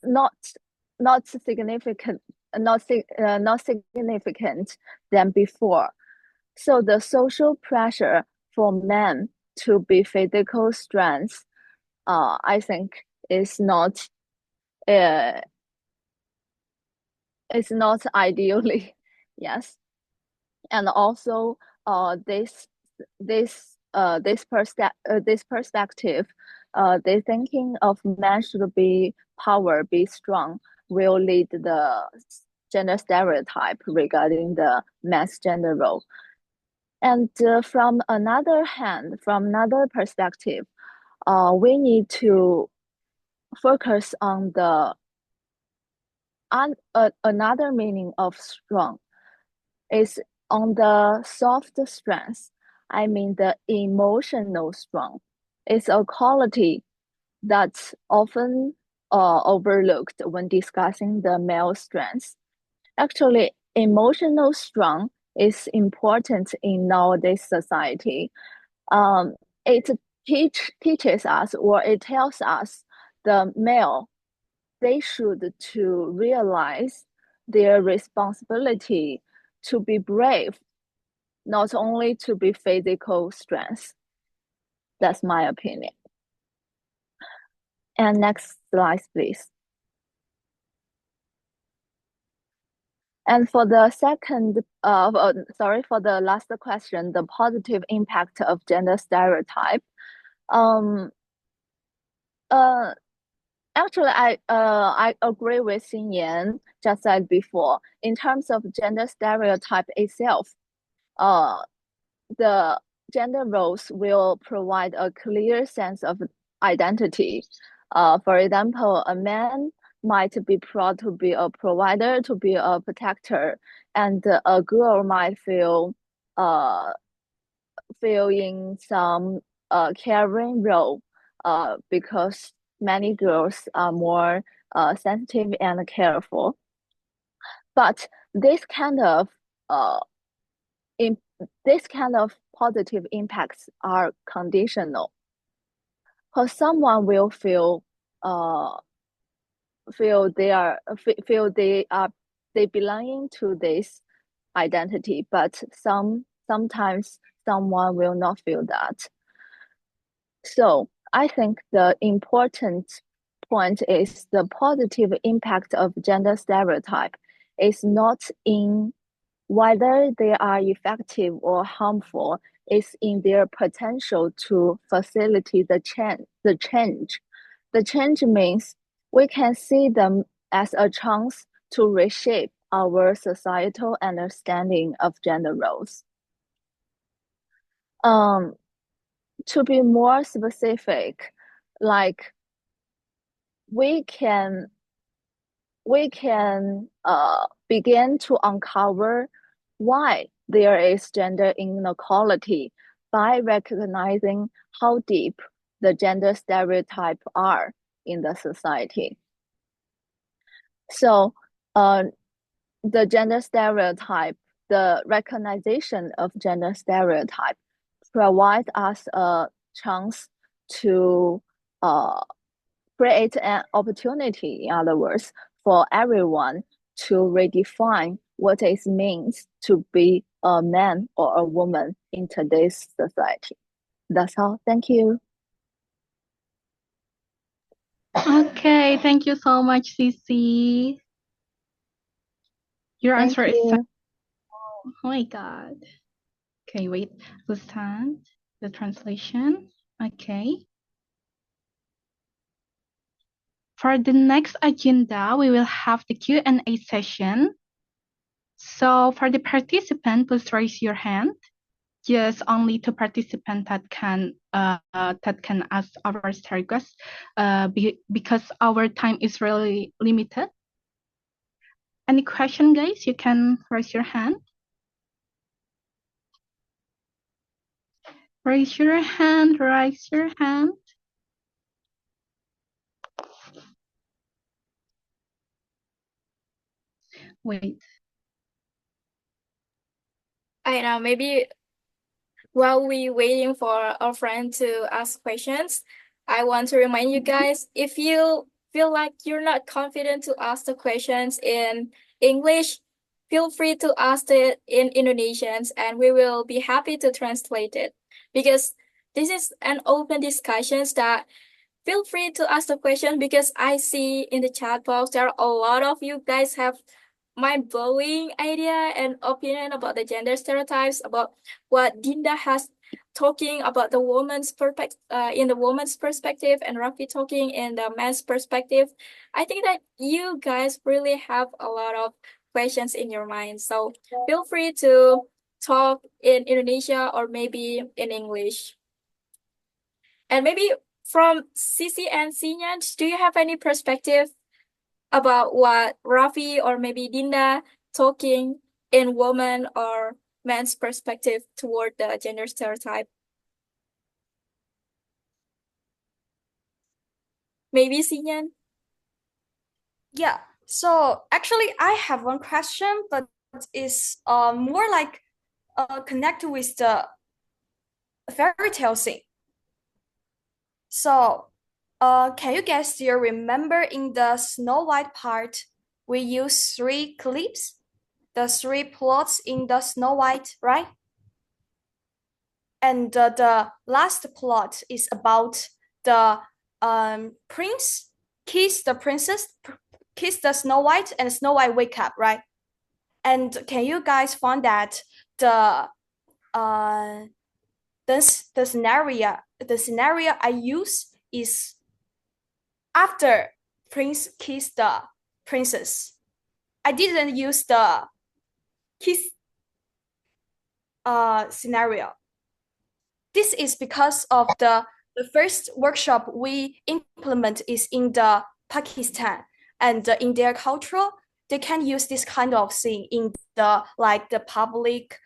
not significant than before. So the social pressure for men to be physical strength, I think, is not ideally. Yes. And also this perspective, the thinking of man should be power, be strong, will lead the gender stereotype regarding the man's gender role. And from another perspective, we need to focus on the another meaning of strong is on the soft strength. I mean the emotional strong. It's a quality that's often overlooked when discussing the male strengths. Actually, emotional strong is important in nowadays society. It teaches us, or it tells us, the male, they should to realize their responsibility to be brave, not only to be physical strength. That's my opinion. And next slide, please. And for the for the last question, the positive impact of gender stereotype. Actually, I agree with Xin Yan just said before. In terms of gender stereotype itself, the gender roles will provide a clear sense of identity. For example, a man might be proud to be a provider, to be a protector, and a girl might feel in some caring role, because many girls are more sensitive and careful. But this kind of positive impacts are conditional, because someone will feel they belonging to this identity, but sometimes someone will not feel that. So I think the important point is the positive impact of gender stereotype is not in whether they are effective or harmful, is in their potential to facilitate the change. The change means we can see them as a chance to reshape our societal understanding of gender roles. To be more specific, like we can begin to uncover why there is gender inequality by recognizing how deep the gender stereotypes are in the society. So, the gender stereotype, the recognition of gender stereotype provides us a chance to create an opportunity, in other words, for everyone to redefine what it means to be a man or a woman in today's society. That's all. Thank you. Okay, thank you so much, Cici. Your Thank answer is you. oh my god. Okay, wait. Understand the translation. Okay. For the next agenda, we will have the Q&A session. So for the participant, please raise your hand. Yes, only two participants that can ask our request because our time is really limited. Any question, guys? You can raise your hand. Raise your hand. Raise your hand. Wait. I know, maybe while we waiting for our friend to ask questions, I want to remind you guys, if you feel like you're not confident to ask the questions in English, feel free to ask it in Indonesian and we will be happy to translate it. Because this is an open discussion that feel free to ask the question, because I see in the chat box there are a lot of you guys have mind-blowing idea and opinion about the gender stereotypes, about what Dinda has talking about the woman's perspective in the woman's perspective, and Rafi talking in the man's perspective. I think that you guys really have a lot of questions in your mind. So feel free to talk in Indonesia or maybe in English. And maybe from Sisi and Sinyan, do you have any perspective about what Rafi or maybe Dinda talking in woman or man's perspective toward the gender stereotype? Maybe Sinyan? Yeah. So actually, I have one question, but it's more like connected with the fairy tale scene. So, can you guys still remember in the Snow White part, we use 3 clips, the 3 plots in the Snow White, right? And the last plot is about the prince kiss the princess, kiss the Snow White, and Snow White wake up, right? And can you guys find that the scenario I use is after prince kissed the princess. I didn't use the kiss scenario. This is because of the first workshop we implement is in the Pakistan, and in their culture they can use this kind of thing in the public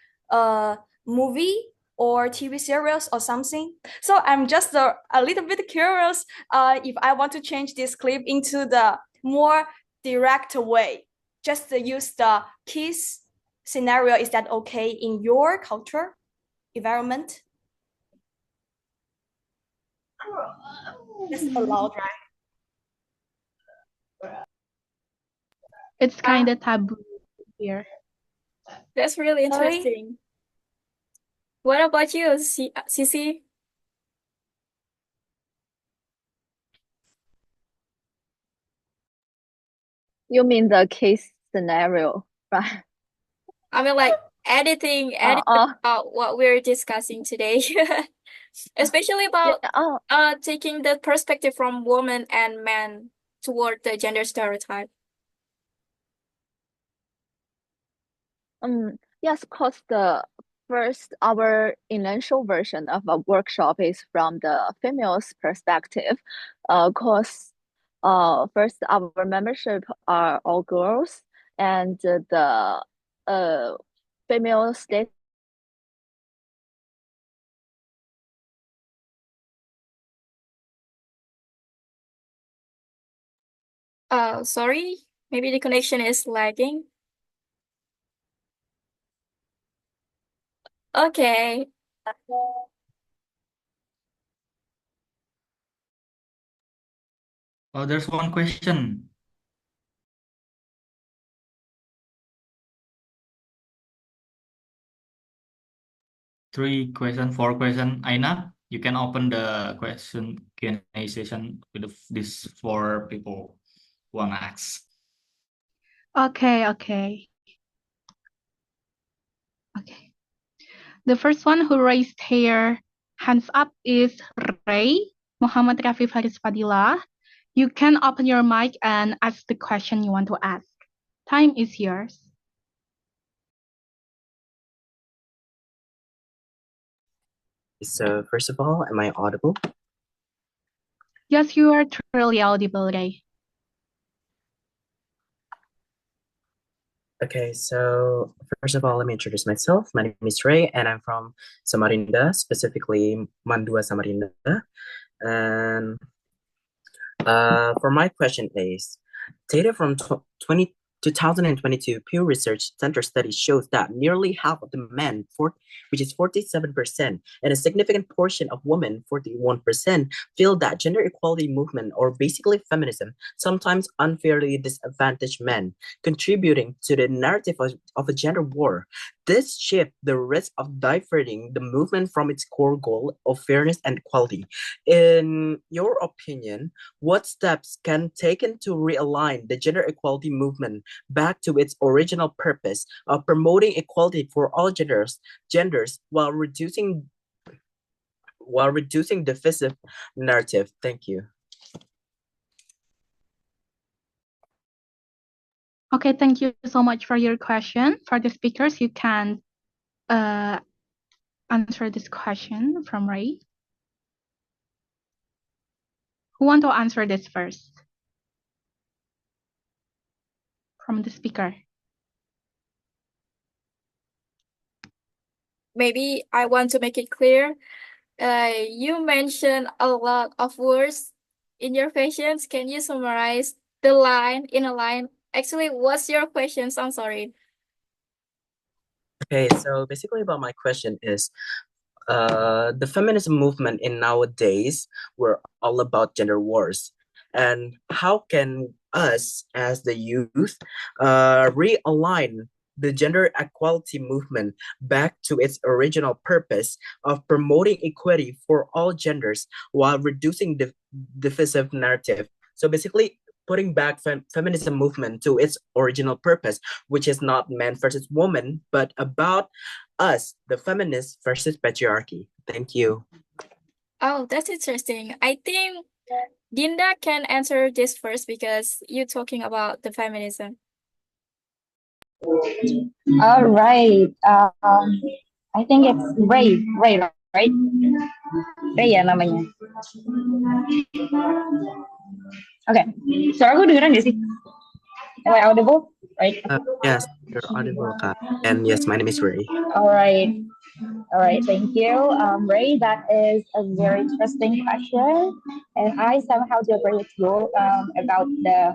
movie or TV series or something. So I'm just a little bit curious if I want to change this clip into the more direct way, just to use the kiss scenario. Is that okay in your culture environment? It's allowed, right? It's kind of taboo here. That's really Sorry? interesting. What about you, Sisi? You mean the case scenario, right? I mean, like editing about what we're discussing today, especially about taking the perspective from woman and man toward the gender stereotype. Yes, because our initial version of a workshop is from the female's perspective. Because First, our membership are all girls, and the female state. Sorry, maybe the connection is lagging. Okay. Oh, there's one question. Three question, four question. Aina, you can open the question Q&A session with these four people who want to ask. Okay. The first one who raised their hands up is Ray Muhammad Rafi Faris Fadila. You can open your mic and ask the question you want to ask. Time is yours. So first of all, am I audible? Yes, you are truly audible, Ray. Okay, so first of all, let me introduce myself. My name is Ray, and I'm from Samarinda, specifically Mandua, Samarinda. And for my question is, data from 2022 Pew Research Center study shows that nearly half of the men, which is 47%, and a significant portion of women, 41%, feel that gender equality movement, or basically feminism, sometimes unfairly disadvantage men, contributing to the narrative of a gender war. This shift the risk of diverting the movement from its core goal of fairness and equality. In your opinion, what steps can taken to realign the gender equality movement back to its original purpose of promoting equality for all genders while reducing divisive narrative? Thank you. Okay, thank you so much for your question. For the speakers, you can answer this question from Ray. Who want to answer this first? From the speaker. Maybe I want to make it clear. You mentioned a lot of words in your questions. Can you summarize the line in a line? Actually, what's your questions? I'm sorry. Okay, so basically about my question is, the feminism movement in nowadays were all about gender wars, and how can us as the youth realign the gender equality movement back to its original purpose of promoting equity for all genders while reducing the divisive narrative? So basically putting back feminism movement to its original purpose, which is not man versus woman, but about us, the feminists versus patriarchy. Thank you. Oh, that's interesting. I think Dinda can answer this first because you're talking about the feminism. All right. I think it's Ray. Ray, right? Ray ya namanya. Okay. Suara aku dengeran gak sih? Am I audible? Right? Yes, you're audible, Kak. And yes, my name is Ray. All right. All right. Thank you, Ray. That is a very interesting question, and I somehow do agree with you about the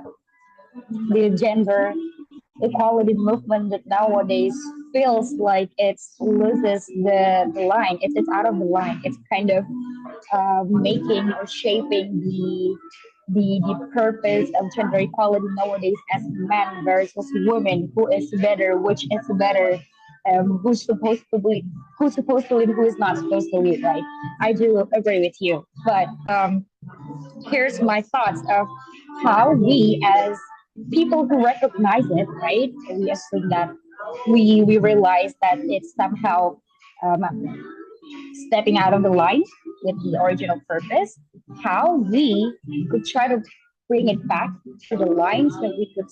gender equality movement that nowadays feels like it loses the line. It's out of the line. It's kind of making or shaping the purpose of gender equality nowadays as man versus woman. Who is better? Which is better? Who's supposed to lead? Who's supposed to lead? Who is not supposed to lead? Right? I do agree with you. But here's my thoughts of how we as people who recognize it, right? We assume that we realize that it's somehow um, stepping out of the line with the original purpose. How we could try to bring it back to the line so we could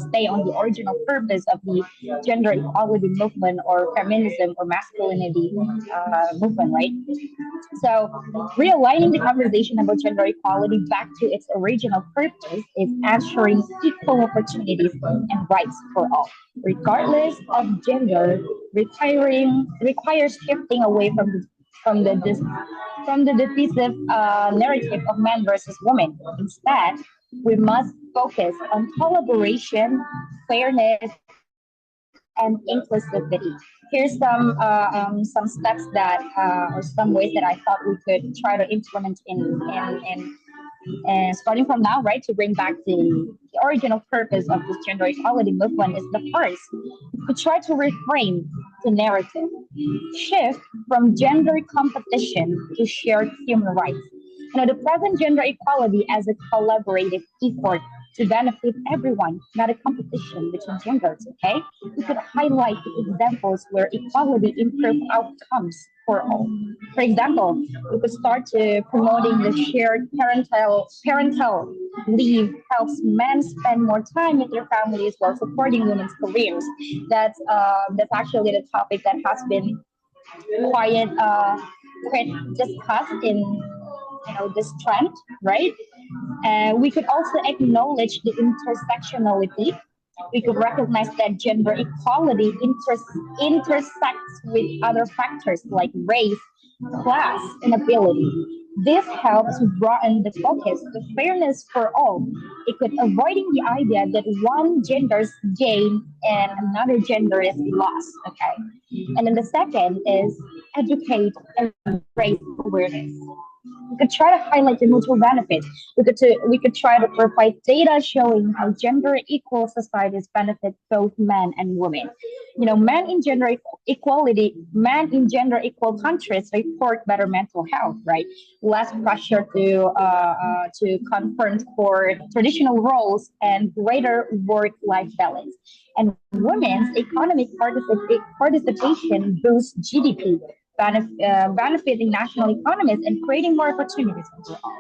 stay on the original purpose of the gender equality movement or feminism or masculinity movement, right? So, realigning the conversation about gender equality back to its original purpose is ensuring equal opportunities and rights for all, regardless of gender, requires shifting away from the dis, from the divisive narrative of man versus woman. Instead, we must focus on collaboration, fairness, and inclusivity. Here's some steps that or some ways that I thought we could try to implement in starting from now, right, to bring back the original purpose of this gender equality movement is the first. We try to reframe the narrative, shift from gender competition to shared human rights. The present gender equality as a collaborative effort to benefit everyone, not a competition between genders, okay? We could highlight the examples where equality improved outcomes for all. For example, we could start to promoting the shared parental leave helps men spend more time with their families while supporting women's careers. That's actually the topic that has been quite quite discussed in this trend, right? We could also acknowledge the intersectionality. We could recognize that gender equality intersects with other factors like race, class, and ability. This helps broaden the focus to fairness for all. It could avoiding the idea that one gender's gain and another gender is lost. Okay, and then the second is educate and raise awareness. We could try to highlight the mutual benefits. We could try to provide data showing how gender equal societies benefit both men and women. Men in gender equal countries report better mental health, right? Less pressure to confront for traditional roles and greater work-life balance. And women's economic participation boosts GDP, benefiting national economies and creating more opportunities for all.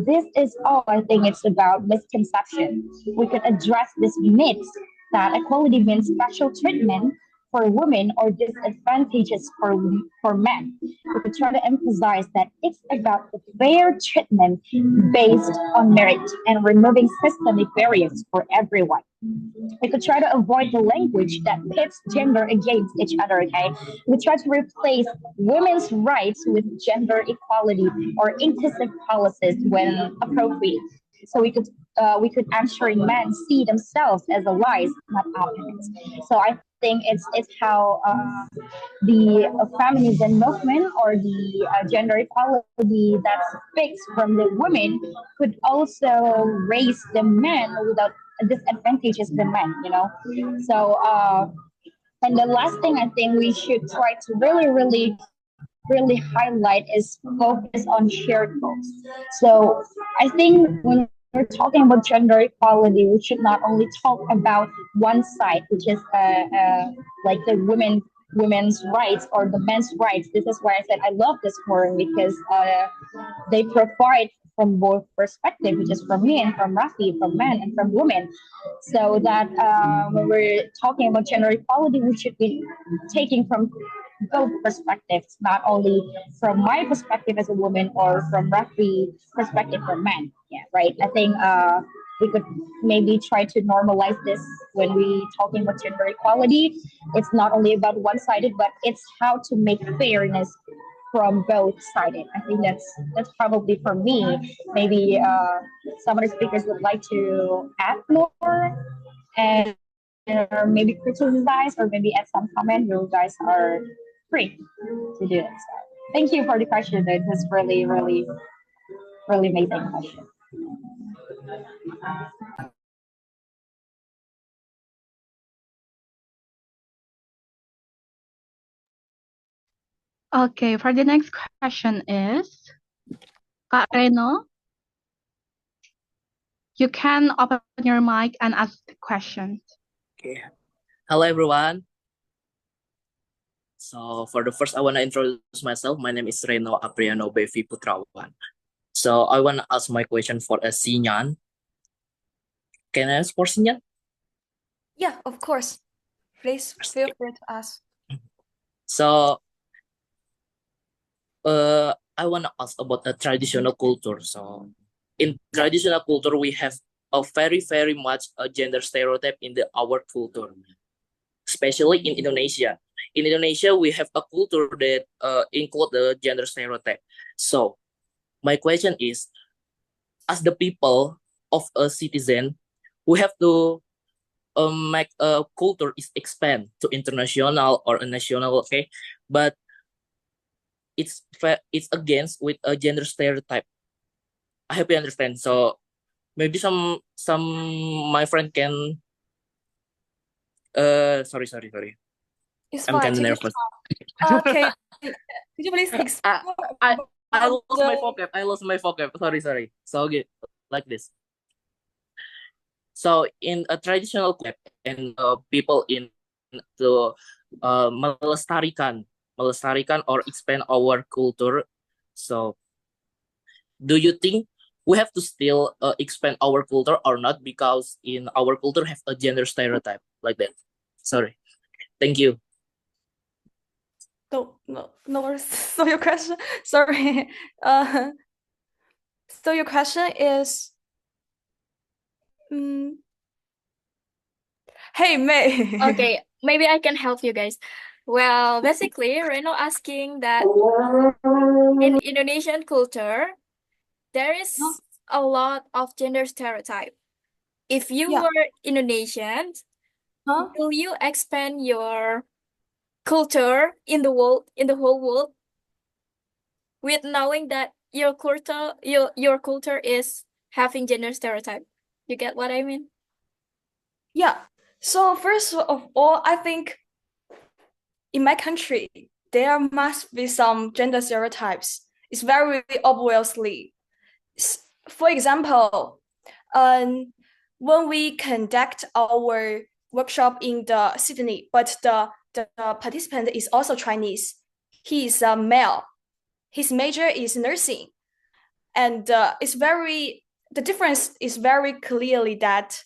This is all I think it's about misconception. We could address this myth that equality means special treatment for women or disadvantages for men. We could try to emphasize that it's about the fair treatment based on merit and removing systemic barriers for everyone. We could try to avoid the language that pits gender against each other, okay? We try to replace women's rights with gender equality or inclusive policies when appropriate. So we could ensuring men see themselves as allies, not opponents. So I think it's how the feminism movement or the gender equality that speaks from the women could also raise the men without disadvantages the men. So and the last thing I think we should try to really highlight is focus on shared goals. So I think when we're talking about gender equality, we should not only talk about one side, which is like the women's rights or the men's rights. This is why I said I love this forum because they provide from both perspectives, which is from me and from Rafi, from men and from women. So that when we're talking about gender equality, we should be taking from both perspectives, not only from my perspective as a woman or from Rafi's perspective for men. Yeah, right. I think we could maybe try to normalize this when we talking about gender equality. It's not only about one-sided, but it's how to make fairness from both sided. I think that's probably for me. Maybe some of the speakers would like to add more and or maybe criticize or maybe add some comment. You guys are free to do it. So thank you for the question. It was really, really, really amazing question. Okay, for the next question is Kak Reno. You can open your mic and ask the question. Okay. Hello, everyone. So for the first, I want to introduce myself. My name is Reno Apriano Bevi Putrawan. So I want to ask my question for a Sinyan. Can I ask for Sinyan? Yeah, of course. Please feel free to ask. So I want to ask about the traditional culture. So in traditional culture, we have a very much a gender stereotype in our culture, especially in Indonesia. In Indonesia, we have a culture that include the gender stereotype. So my question is, as the people of a citizen, we have to make a culture is expand to international or a national, okay? But it's against with a gender stereotype. I hope you understand. So maybe some my friend can sorry. It's I'm fine. kind of Take your nervous. time. Okay. Could you please explore I I about lost my vocab. I lost my vocab. Sorry. So okay, like this. So in a traditional club and people in the melestarikan or expand our culture. So do you think we have to still expand our culture or not, because in our culture have a gender stereotype like that? Sorry. Thank you. No worries. So your question, sorry. So your question is, hey May. Okay, maybe I can help you guys. Well, basically, Reno asking that in Indonesian culture, there is a lot of gender stereotype. If you Yeah. were Indonesian, will you expand your culture in the world, in the whole world, with knowing that your culture is having gender stereotype? You get what I mean? Yeah. So first of all, I think in my country, there must be some gender stereotypes. It's very obviously. For example, when we conduct our workshop in the Sydney, but the participant is also Chinese. He is a male. His major is nursing, and the difference is very clearly that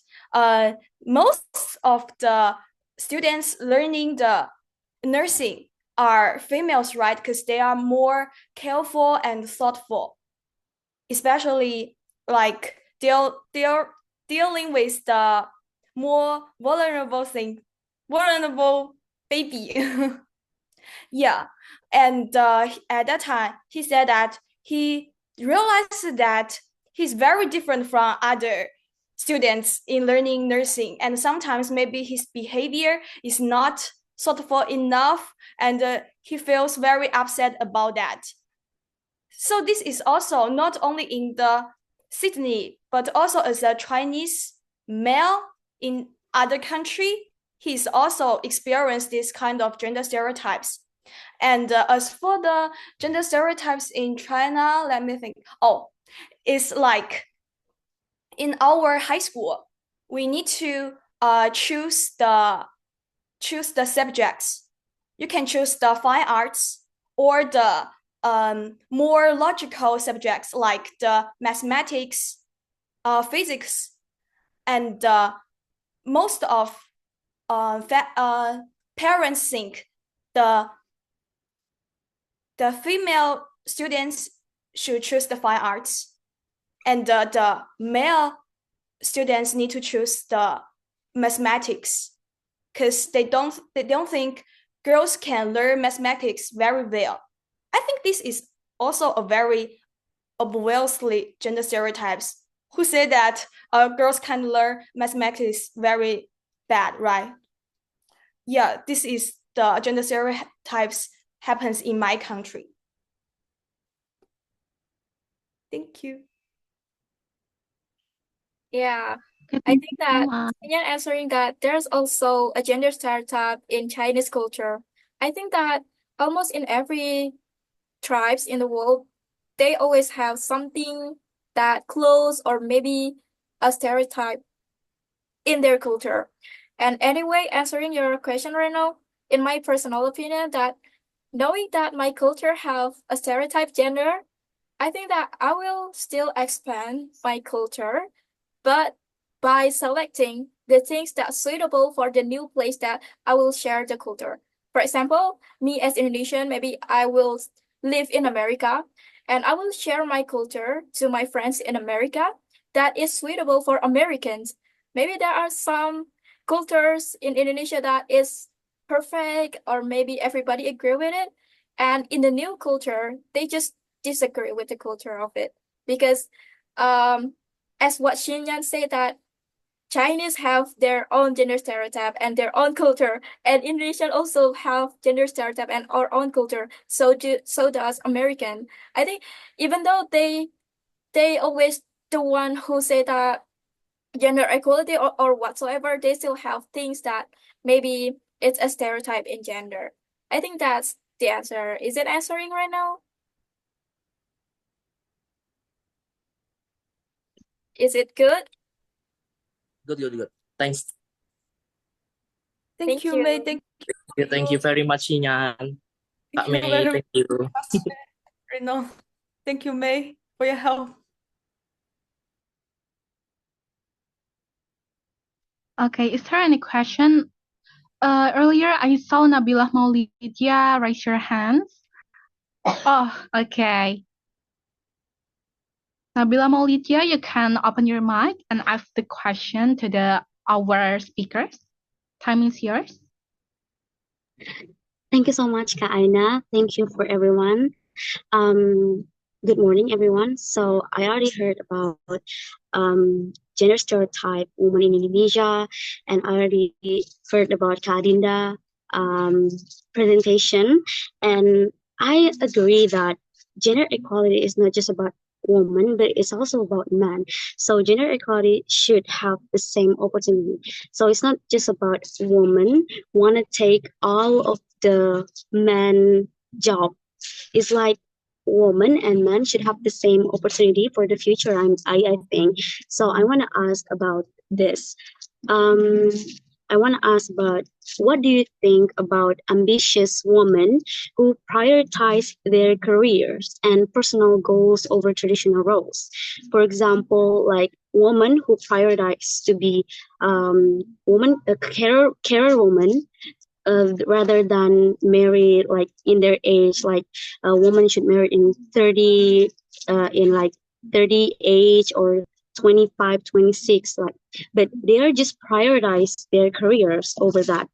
most of the students learning the nursing are females, right? Because they are more careful and thoughtful, especially like they're dealing with the more vulnerable baby. Yeah, and at that time he said that he realized that he's very different from other students in learning nursing, and sometimes maybe his behavior is not thoughtful enough, and he feels very upset about that. So this is also not only in the Sydney, but also as a Chinese male in other country, he's also experienced this kind of gender stereotypes. And as for the gender stereotypes in China, let me think. Oh, it's like in our high school, we need to choose the subjects. You can choose the fine arts or the more logical subjects like the mathematics, physics, and most of parents think the female students should choose the fine arts, and the male students need to choose the mathematics, because they don't think girls can learn mathematics very well. I think this is also a very obviously gender stereotypes who say that girls can learn mathematics very bad, right? Yeah, this is the gender stereotypes happens in my country. Thank you. Yeah, I think that Ian answering that there's also a gender stereotype in Chinese culture. I think that almost in every tribes in the world, they always have something that close or maybe a stereotype in their culture. And anyway, answering your question right now, in my personal opinion, that knowing that my culture have a stereotype gender, I think that I will still expand my culture, but by selecting the things that suitable for the new place that I will share the culture. For example, me as Indonesian, maybe I will live in America and I will share my culture to my friends in America that is suitable for Americans. Maybe there are some cultures in Indonesia that is perfect or maybe everybody agree with it. And in the new culture, they just disagree with the culture of it because as what Xinyan said that Chinese have their own gender stereotype and their own culture, and Indonesian also have gender stereotype and our own culture. So does American. I think even though they always the one who say that gender equality or whatsoever, they still have things that maybe it's a stereotype in gender. I think that's the answer. Is it answering right now? Is it good? Good. Thanks. Thank you, May. Thank Thank you very much, Inyan. Kak you Mei, very thank you. much, Reno. Thank you, May, for your help. Okay, is there any question? Earlier I saw Nabila Maulidia raise your hands. Oh, okay. Nabila Maulidia, you can open your mic and ask the question to our speakers. Time is yours. Thank you so much, Kak Aina. Thank you for everyone. Good morning, everyone. So I already heard about gender stereotype woman in Indonesia, and I already heard about Kak Adinda presentation, and I agree that gender equality is not just about women, but it's also about men. So gender equality should have the same opportunity. So it's not just about women want to take all of the men job. It's like women and men should have the same opportunity for the future. I think so. I want to ask about this. Um, I want to ask about what do you think about ambitious women who prioritize their careers and personal goals over traditional roles? For example, like women who prioritize to be woman a carer woman rather than marry like in their age, like a woman should marry in 30 in like 30 age or 25, 26, like, but they are just prioritize their careers over that.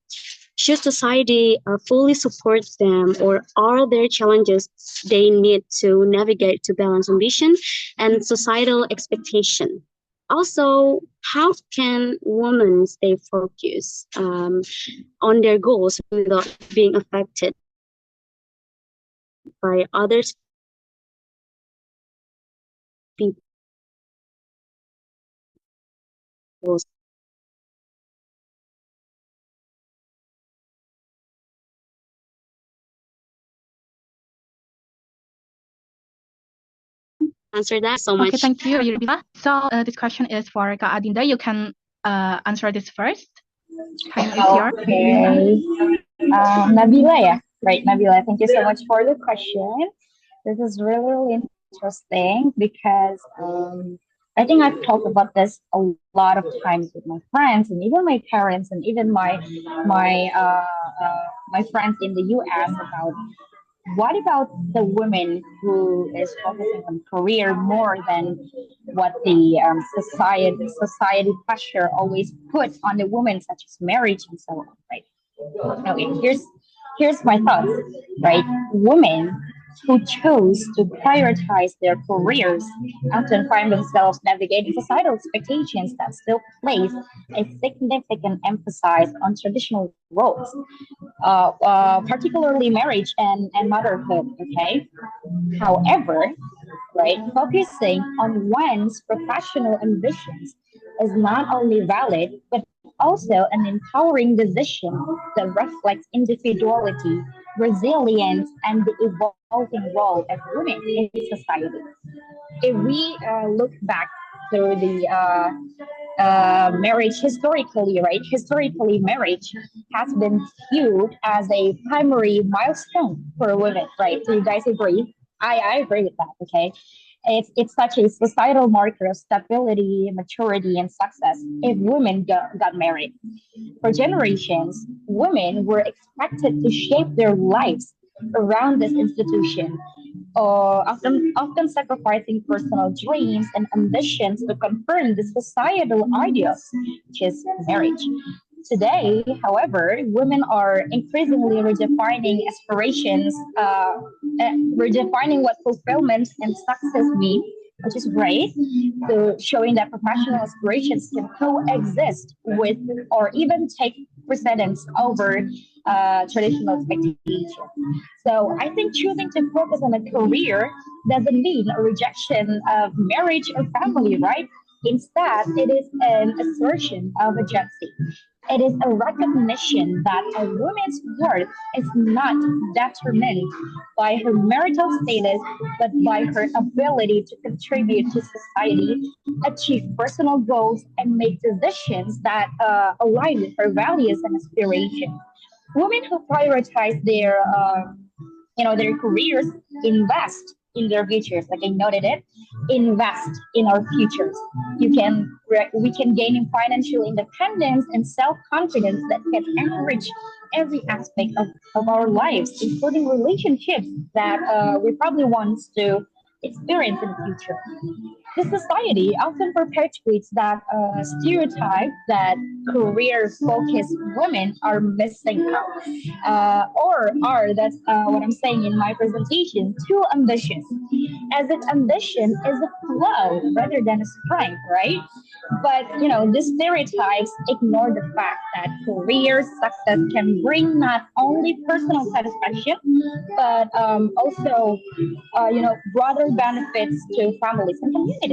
Should society fully support them, or are there challenges they need to navigate to balance ambition and societal expectation? Also, how can women stay focused on their goals without being affected by others people's answer that so much. Okay, thank you, Nabila. So this question is for Kak Adinda. You can answer this first. Time is yours. Okay. Nabila, yeah. Right, Nabila, thank you so much for the question. This is really, really interesting because I think I've talked about this a lot of times with my friends and even my parents and even my friends in the US about what about the women who is focusing on career more than what the society pressure always puts on the women, such as marriage and so on, right? Okay, here's my thoughts, right? Women who choose to prioritize their careers often find themselves navigating societal expectations that still place a significant emphasis on traditional roles, particularly marriage and motherhood. Okay, however, right, focusing on one's professional ambitions is not only valid but also an empowering decision that reflects individuality, resilience, and the evolving role of women in society. If we look back through the marriage historically, right? Historically, marriage has been viewed as a primary milestone for women, right? Do you guys agree? I agree with that. Okay, it's such a societal marker of stability, maturity, and success if women got married. For generations, women were expected to shape their lives around this institution, often sacrificing personal dreams and ambitions to confirm the societal ideals, which is marriage. Today, however, women are increasingly redefining aspirations, redefining what fulfillment and success mean, which is great. So showing that professional aspirations can coexist with or even take precedence over traditional expectations. So I think choosing to focus on a career doesn't mean a rejection of marriage or family, right? Instead, it is an assertion of agency. It is a recognition that a woman's worth is not determined by her marital status, but by her ability to contribute to society, achieve personal goals, and make decisions that align with her values and aspirations. Women who prioritize their careers invest in their futures, like I noted it, invest in our futures. We can gain in financial independence and self-confidence that can enrich every aspect of our lives, including relationships that we probably want to experience in the future. The society often perpetuates that stereotype that career focused women are missing out, or are, that's what I'm saying in my presentation, too ambitious, as if ambition is a flaw rather than a strength, right? But these stereotypes ignore the fact that career success can bring not only personal satisfaction, but also broader benefits to families and communities.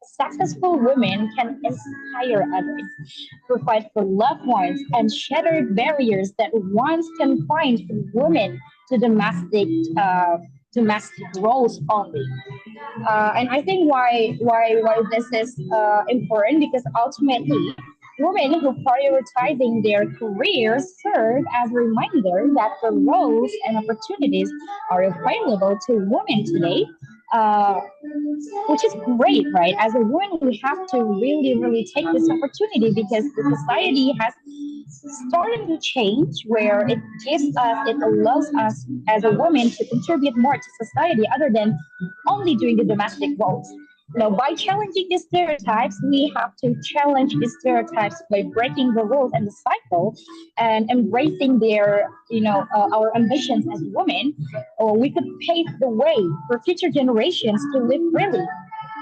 Successful women can inspire others, provide for loved ones, and shatter barriers that once confined women to domestic roles only. And I think why this is important, because ultimately women who prioritizing their careers serve as a reminder that the roles and opportunities are available to women today, uh, which is great, right? As a woman, we have to really, really take this opportunity, because the society has started to change, where it gives us, it allows us as a woman to contribute more to society other than only doing the domestic roles. By challenging these stereotypes, we have to challenge these stereotypes by breaking the rules and the cycle and embracing our ambitions as women, or we could pave the way for future generations to live freely.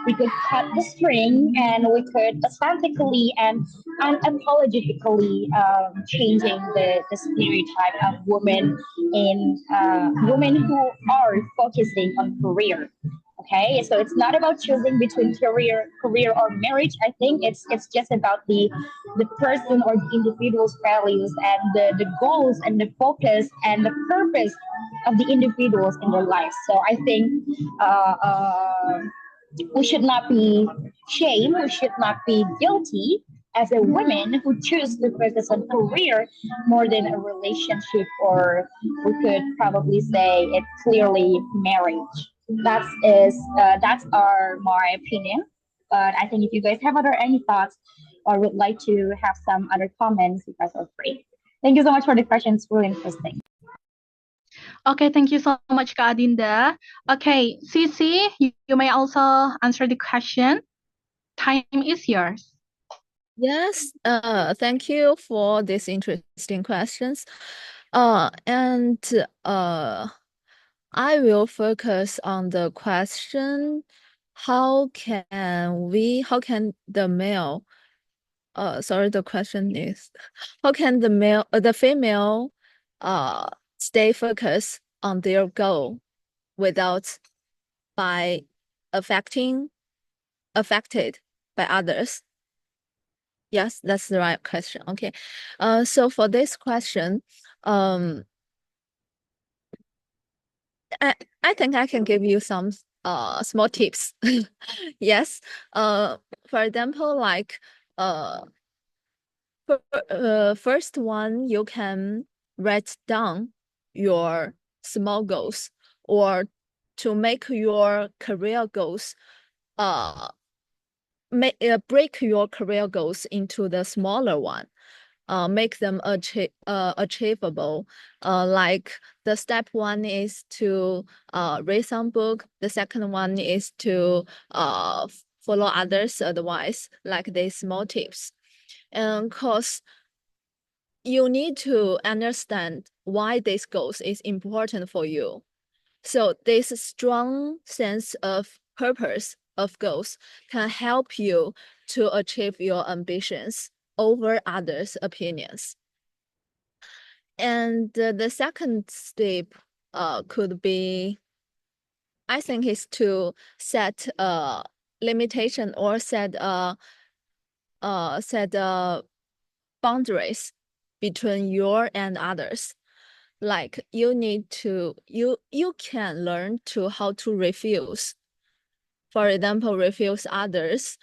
We could cut the string, and we could authentically and unapologetically changing the stereotype of women in women who are focusing on career. Okay, so it's not about choosing between career or marriage. I think it's just about the person or the individual's values and the goals and the focus and the purpose of the individuals in their lives. So I think uh, uh, we should not be shamed, we should not be guilty as a woman who choose to focus on career more than a relationship, or we could probably say it clearly marriage. That's our my opinion. But I think if you guys have any thoughts or would like to have some other comments, you guys are free. Thank you so much for the questions. Really interesting. Okay, thank you so much, Kak Adinda. Okay, Sisi, you may also answer the question. Time is yours. Yes, thank you for these interesting questions. And I will focus on the question, how can the male, sorry, the question is, how can the female, stay focused on their goal without by affected by others? Yes, that's the right question. Okay. So for this question, I think I can give you some small tips. Yes. For example, like first one, you can write down your small goals or to make your career goals break your career goals into the smaller one, make them achievable. Like the step one is to read some book. The second one is to follow others' advice, like these small tips. And cause you need to understand why this goals is important for you. So this strong sense of purpose of goals can help you to achieve your ambitions over others' opinions. And the second step could be, I think, is to set a limitation or set boundaries between you and others. Like you can learn to how to refuse. For example, refuse others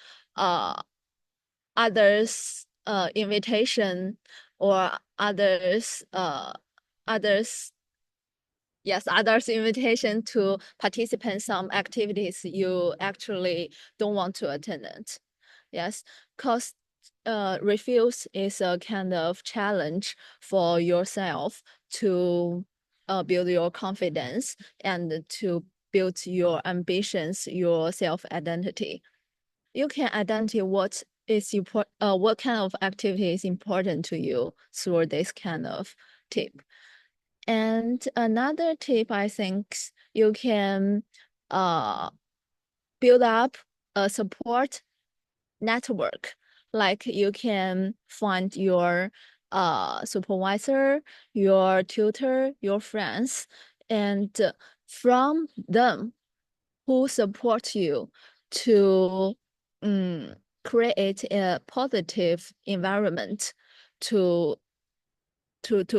invitation or others invitation to participate in some activities you actually don't want to attend. Yes, because refuse is a kind of challenge for yourself to build your confidence and to build your ambitions, your self-identity. You can identify what kind of activity is important to you through this kind of tip. And another tip, I think, you can build up a support network. Like you can find your supervisor, your tutor, your friends, and from them who support you to create a positive environment to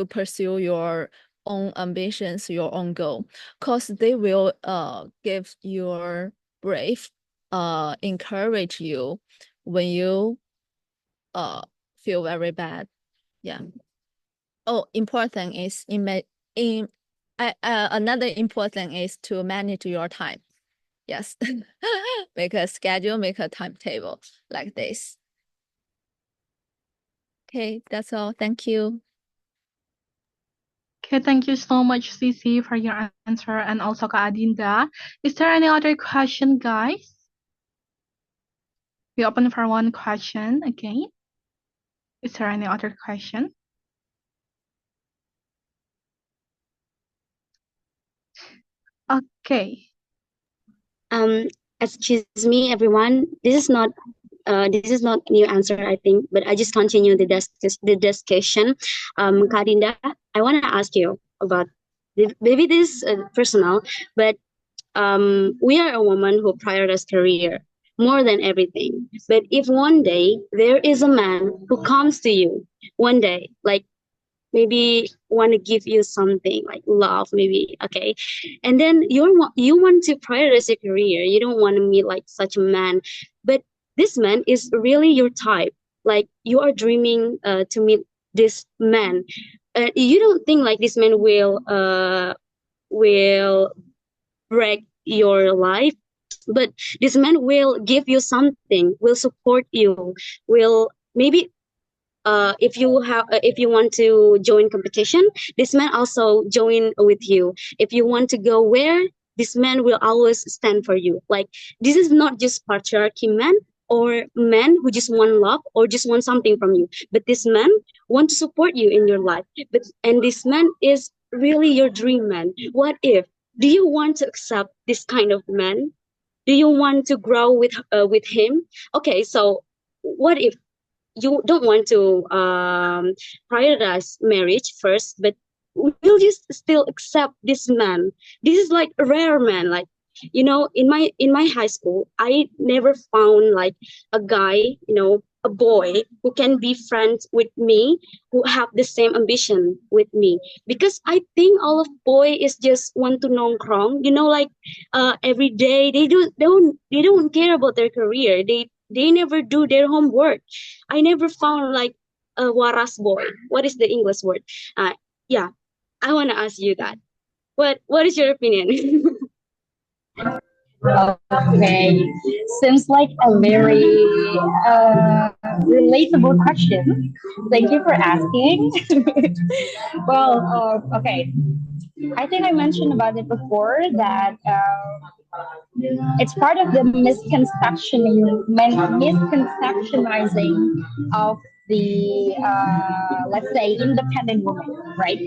pursue your own ambitions, your own goal, because they will give your brave, encourage you when you feel very bad. Yeah. Oh, important is another important is to manage your time. Yes. Make a schedule, make a timetable like this. Okay, that's all. Thank you. Okay, thank you so much, Cici, for your answer, and also Kak Adinda. Is there any other question, guys? We open for one question again. Is there any other question? Okay. Excuse me, everyone. This is not new answer, I think, but I just continue the discussion. Karinda, I want to ask you about maybe this personal, but we are a woman who prioritizes career more than everything. But if one day there is a man who comes to you, one day, like maybe want to give you something like love, maybe, okay, and then you want to prioritize your career, you don't want to meet like such a man, but this man is really your type, like you are dreaming to meet this man, you don't think like this man will break your life, but this man will give you something, will support you, will maybe if you want to join competition, this man also join with you. If you want to go where, this man will always stand for you. Like this is not just patriarchy man or men who just want love or just want something from you, but this man want to support you in your life. And this man is really your dream man. What if? Do you want to accept this kind of man? Do you want to grow with him? Okay, so what if you don't want to prioritize marriage first, but will you still accept this man? This is like a rare man. Like, you know, in my high school, I never found like a guy, you know, a boy who can be friends with me, who have the same ambition with me. Because I think all of boy is just want to nongkrong, you know, like every day they don't care about their career. They never do their homework. I never found like a waras boy. What is the English word? Yeah, I want to ask you that. What is your opinion? Okay, seems like a very relatable question. Thank you for asking. Well, okay. I think I mentioned about it before that it's part of the misconceptionizing of the let's say independent woman, right?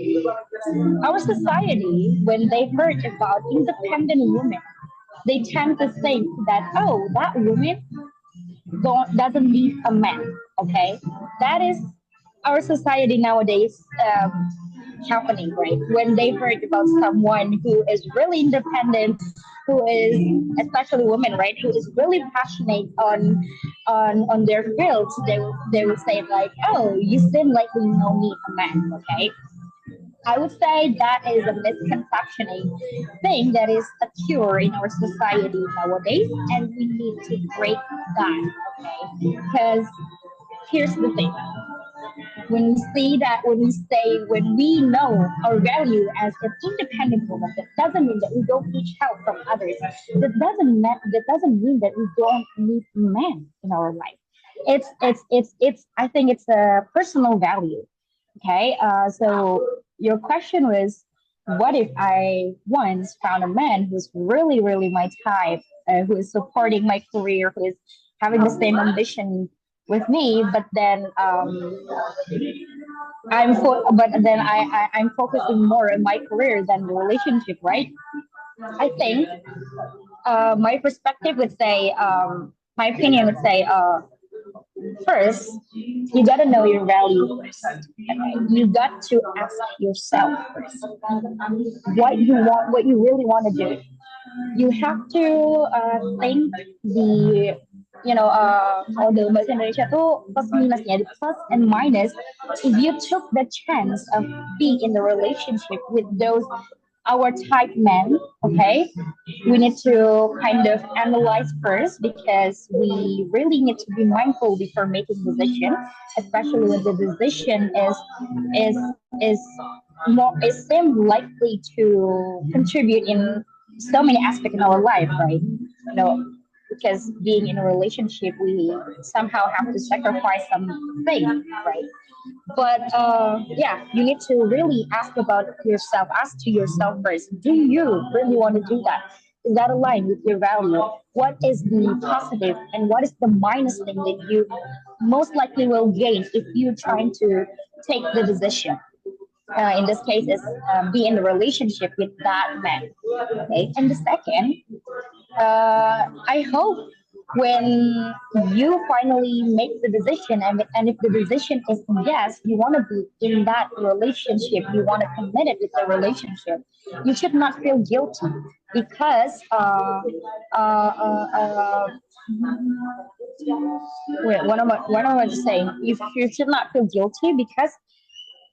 Our society, when they heard about independent women, they tend to think that, oh, that woman doesn't need a man. Okay, that is our society nowadays happening, right? When they heard about someone who is really independent, who is especially women, right, who is really passionate on their fields, they will say like, oh, you seem like you don't need a man. Okay, I would say that is a misconception thing that is occur in our society nowadays, and we need to break that. Okay, because here's the thing: when we see that, when we know our value as an independent woman, that doesn't mean that we don't need help from others. That doesn't mean that we don't need men in our life. It's I think it's a personal value. Okay, so your question was, what if I once found a man who's really, really my type, who is supporting my career, who is having the same ambition with me, but then I'm focusing more on my career than the relationship, right? I think my perspective would say, my opinion would say, first, you gotta know your value first. Okay? You got to ask yourself first what you really want to do. You have to think the kalau dalam bahasa Indonesia tuh plus minusnya, the plus and minus. If you took the chance of being in the relationship with those our type men, okay, we need to kind of analyze first because we really need to be mindful before making decision, especially when the decision is is is seem likely to contribute in so many aspects in our life, right? Because being in a relationship, we somehow have to sacrifice something, right? But yeah, you need to really ask about yourself. Ask to yourself first. Do you really want to do that? Is that aligned with your value? What is the positive and what is the minus thing that you most likely will gain if you're trying to take the decision? In this case, is be in a relationship with that man. Okay, and the second, I hope when you finally make the decision, and if the decision is yes, you want to be in that relationship, you want to commit it with the relationship, you should not feel guilty because wait, what am I saying? You should not feel guilty because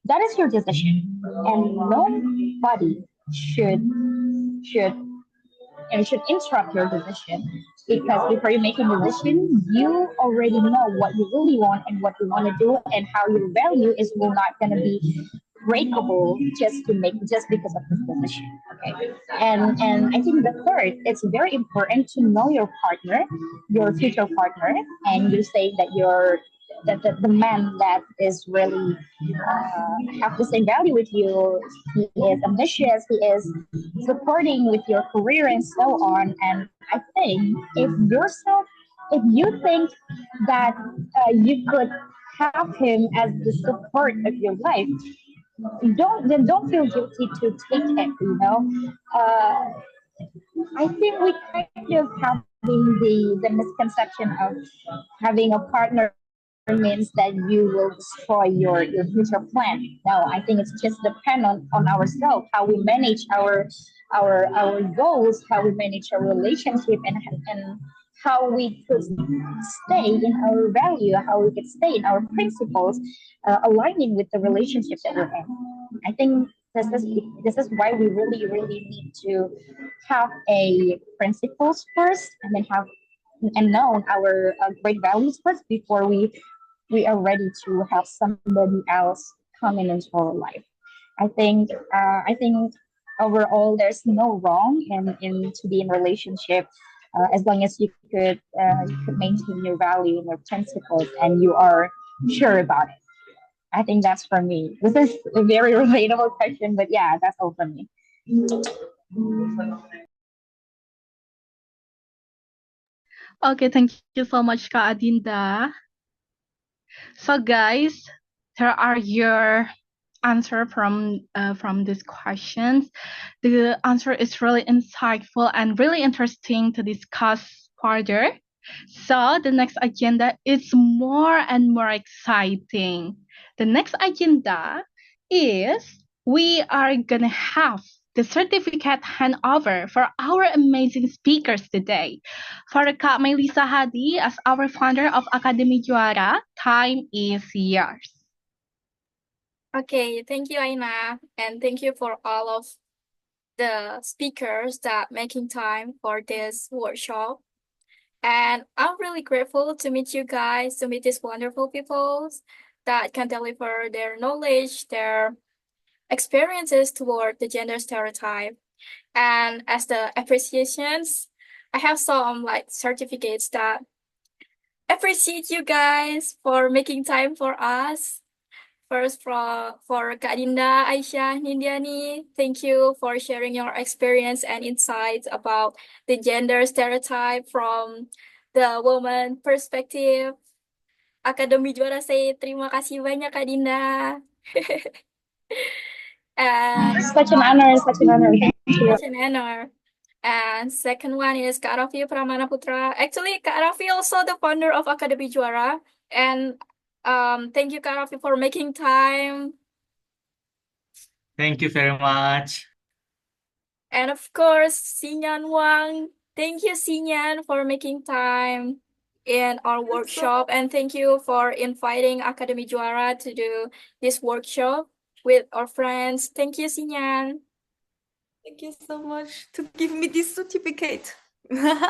that is your decision, and nobody should should interrupt your decision because before you make a decision, you already know what you really want and what you want to do and how your value is will not going to be breakable just because of this decision. Okay, and I think the third, it's very important to know your partner, your future partner, and you say that the man that is really have the same value with you. He is ambitious. He is supporting with your career and so on. And I think if you think that you could have him as the support of your life, don't feel guilty to take it. I think we kind of having the misconception of having a partner means that you will destroy your future plan. No, I think it's just depend on ourselves, how we manage our goals, how we manage our relationship, and how we could stay in our value, how we could stay in our principles, aligning with the relationship that we're in. I think this is why we really really need to have a principles first, and then have and know our great values first before we are ready to have somebody else coming into our life. I think overall there's no wrong in to be in relationship as long as you could maintain your value and your principles, and you are sure about it. I think that's for me. This is a very relatable question, but yeah, that's all for me. Okay, thank you so much, Kak Adinda. So guys, there are your answer from these questions. The answer is really insightful and really interesting to discuss further. So the next agenda is more and more exciting. The next agenda is we are gonna have the certificate handover for our amazing speakers today. For Kak Melissa Hadi as our founder of Akademi Juara, time is yours. Okay, thank you, Aina, and thank you for all of the speakers that making time for this workshop. And I'm really grateful to meet you guys, to meet these wonderful people that can deliver their knowledge, their experiences toward the gender stereotype. And as the appreciations, I have some like certificates that appreciate you guys for making time for us. First, for Kak Dinda, Aisyah, Nindiani, thank you for sharing your experience and insights about the gender stereotype from the woman perspective. Akademi Juara say terima kasih banyak Kak Dinda. And Such an honor, such an honor. Thank you. such an honor. And second one is Kak Raffi Pramana Putra. Actually, Kak Raffi also the founder of Akademi Juara. And thank you, Kak Raffi, for making time. Thank you very much. And of course, Sinyan Wang. Thank you, Sinyan, for making time in our workshop. And thank you for inviting Akademi Juara to do this workshop with our friends. Thank you, Sinyan. Thank you so much to give me this certificate. Yeah,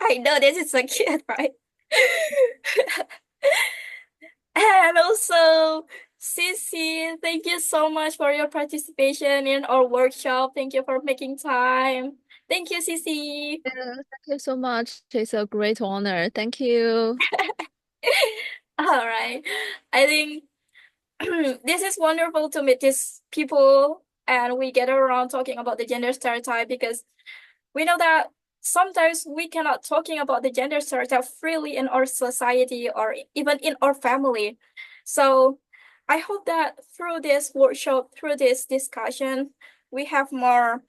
I know this is so cute, right? And also, Sissy, thank you so much for your participation in our workshop. Thank you for making time. Thank you, Sissy. Thank you so much. It's a great honor. Thank you. All right. I think this is wonderful to meet these people and we get around talking about the gender stereotype because we know that sometimes we cannot talking about the gender stereotype freely in our society or even in our family. So I hope that through this workshop, through this discussion, we have more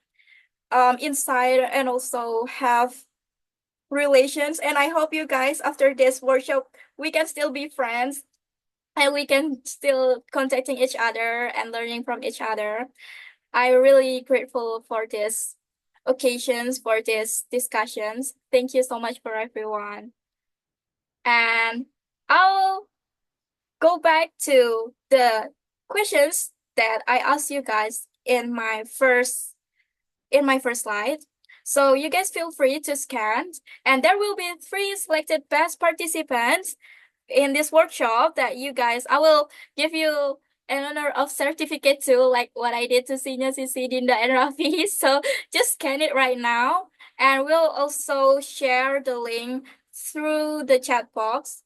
insight and also have relations. And I hope you guys after this workshop, we can still be friends and we can still contacting each other and learning from each other. I'm really grateful for this occasions, for these discussions. Thank you so much for everyone. And I'll go back to the questions that I asked you guys in my first slide. So you guys feel free to scan and there will be 3 selected best participants in this workshop that you guys, I will give you an honor of certificate too, like what I did to Senior Sisi, Dinda, and Rafi. So just scan it right now. And we'll also share the link through the chat box.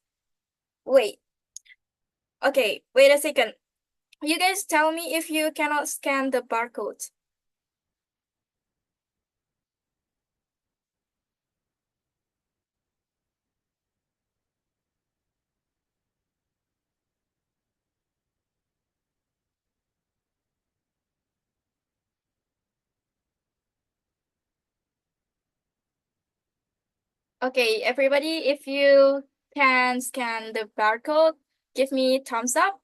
Wait. Okay, wait a second. You guys tell me if you cannot scan the barcode. Okay, everybody, if you can scan the barcode, give me thumbs up.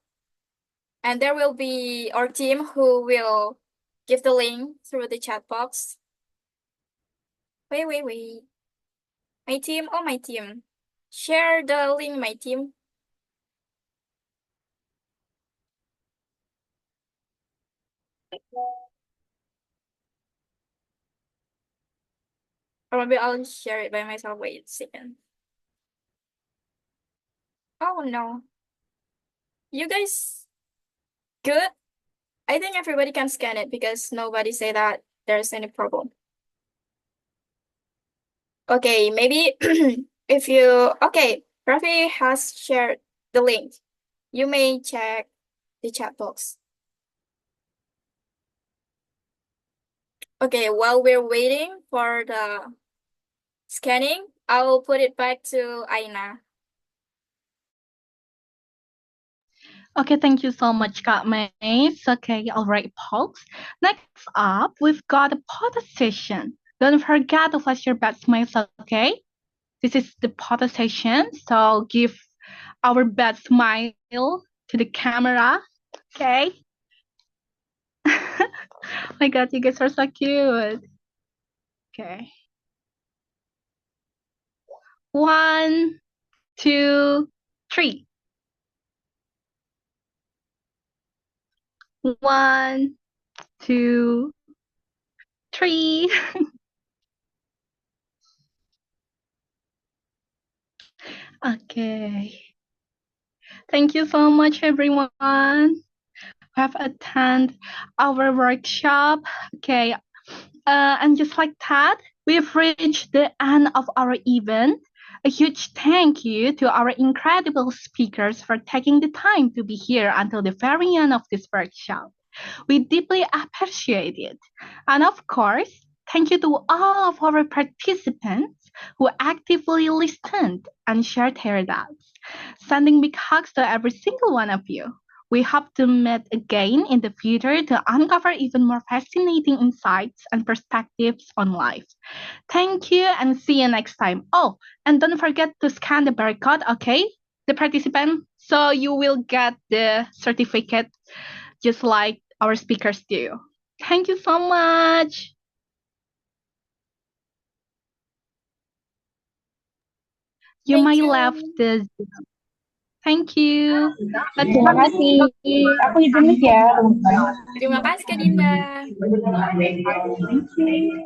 And there will be our team who will give the link through the chat box. Wait. My team, oh my team. Share the link, my team. Or maybe I'll share it by myself. Wait a second. Oh no. You guys good? I think everybody can scan it because nobody say that there's any problem. Okay, maybe if you, okay, Rafi has shared the link. You may check the chat box. Okay, while we're waiting for the scanning, I will put it back to Aina. Okay, thank you so much, Kak Mace. Okay, all right, folks. Next up, we've got a photo session. Don't forget to flash your best smiles, okay? This is the photo session, so give our best smile to the camera, okay? Oh my god, you guys are so cute. Okay. 1, 2, 3. 1, 2, 3. Okay. Thank you so much, everyone who have attended our workshop. Okay. And just like that, we've reached the end of our event. A huge thank you to our incredible speakers for taking the time to be here until the very end of this workshop. We deeply appreciate it. And of course, thank you to all of our participants who actively listened and shared their doubts. Sending big hugs to every single one of you. We hope to meet again in the future to uncover even more fascinating insights and perspectives on life. Thank you and see you next time. Oh, and don't forget to scan the barcode, okay? The participant, so you will get the certificate just like our speakers do. Thank you so much. You Thank may you. left the Zoom. Thank you. Terima kasih. Aku izin mic ya, teman-teman. Terima kasih, Kak Dinda. Thank you.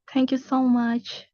Thank you so much.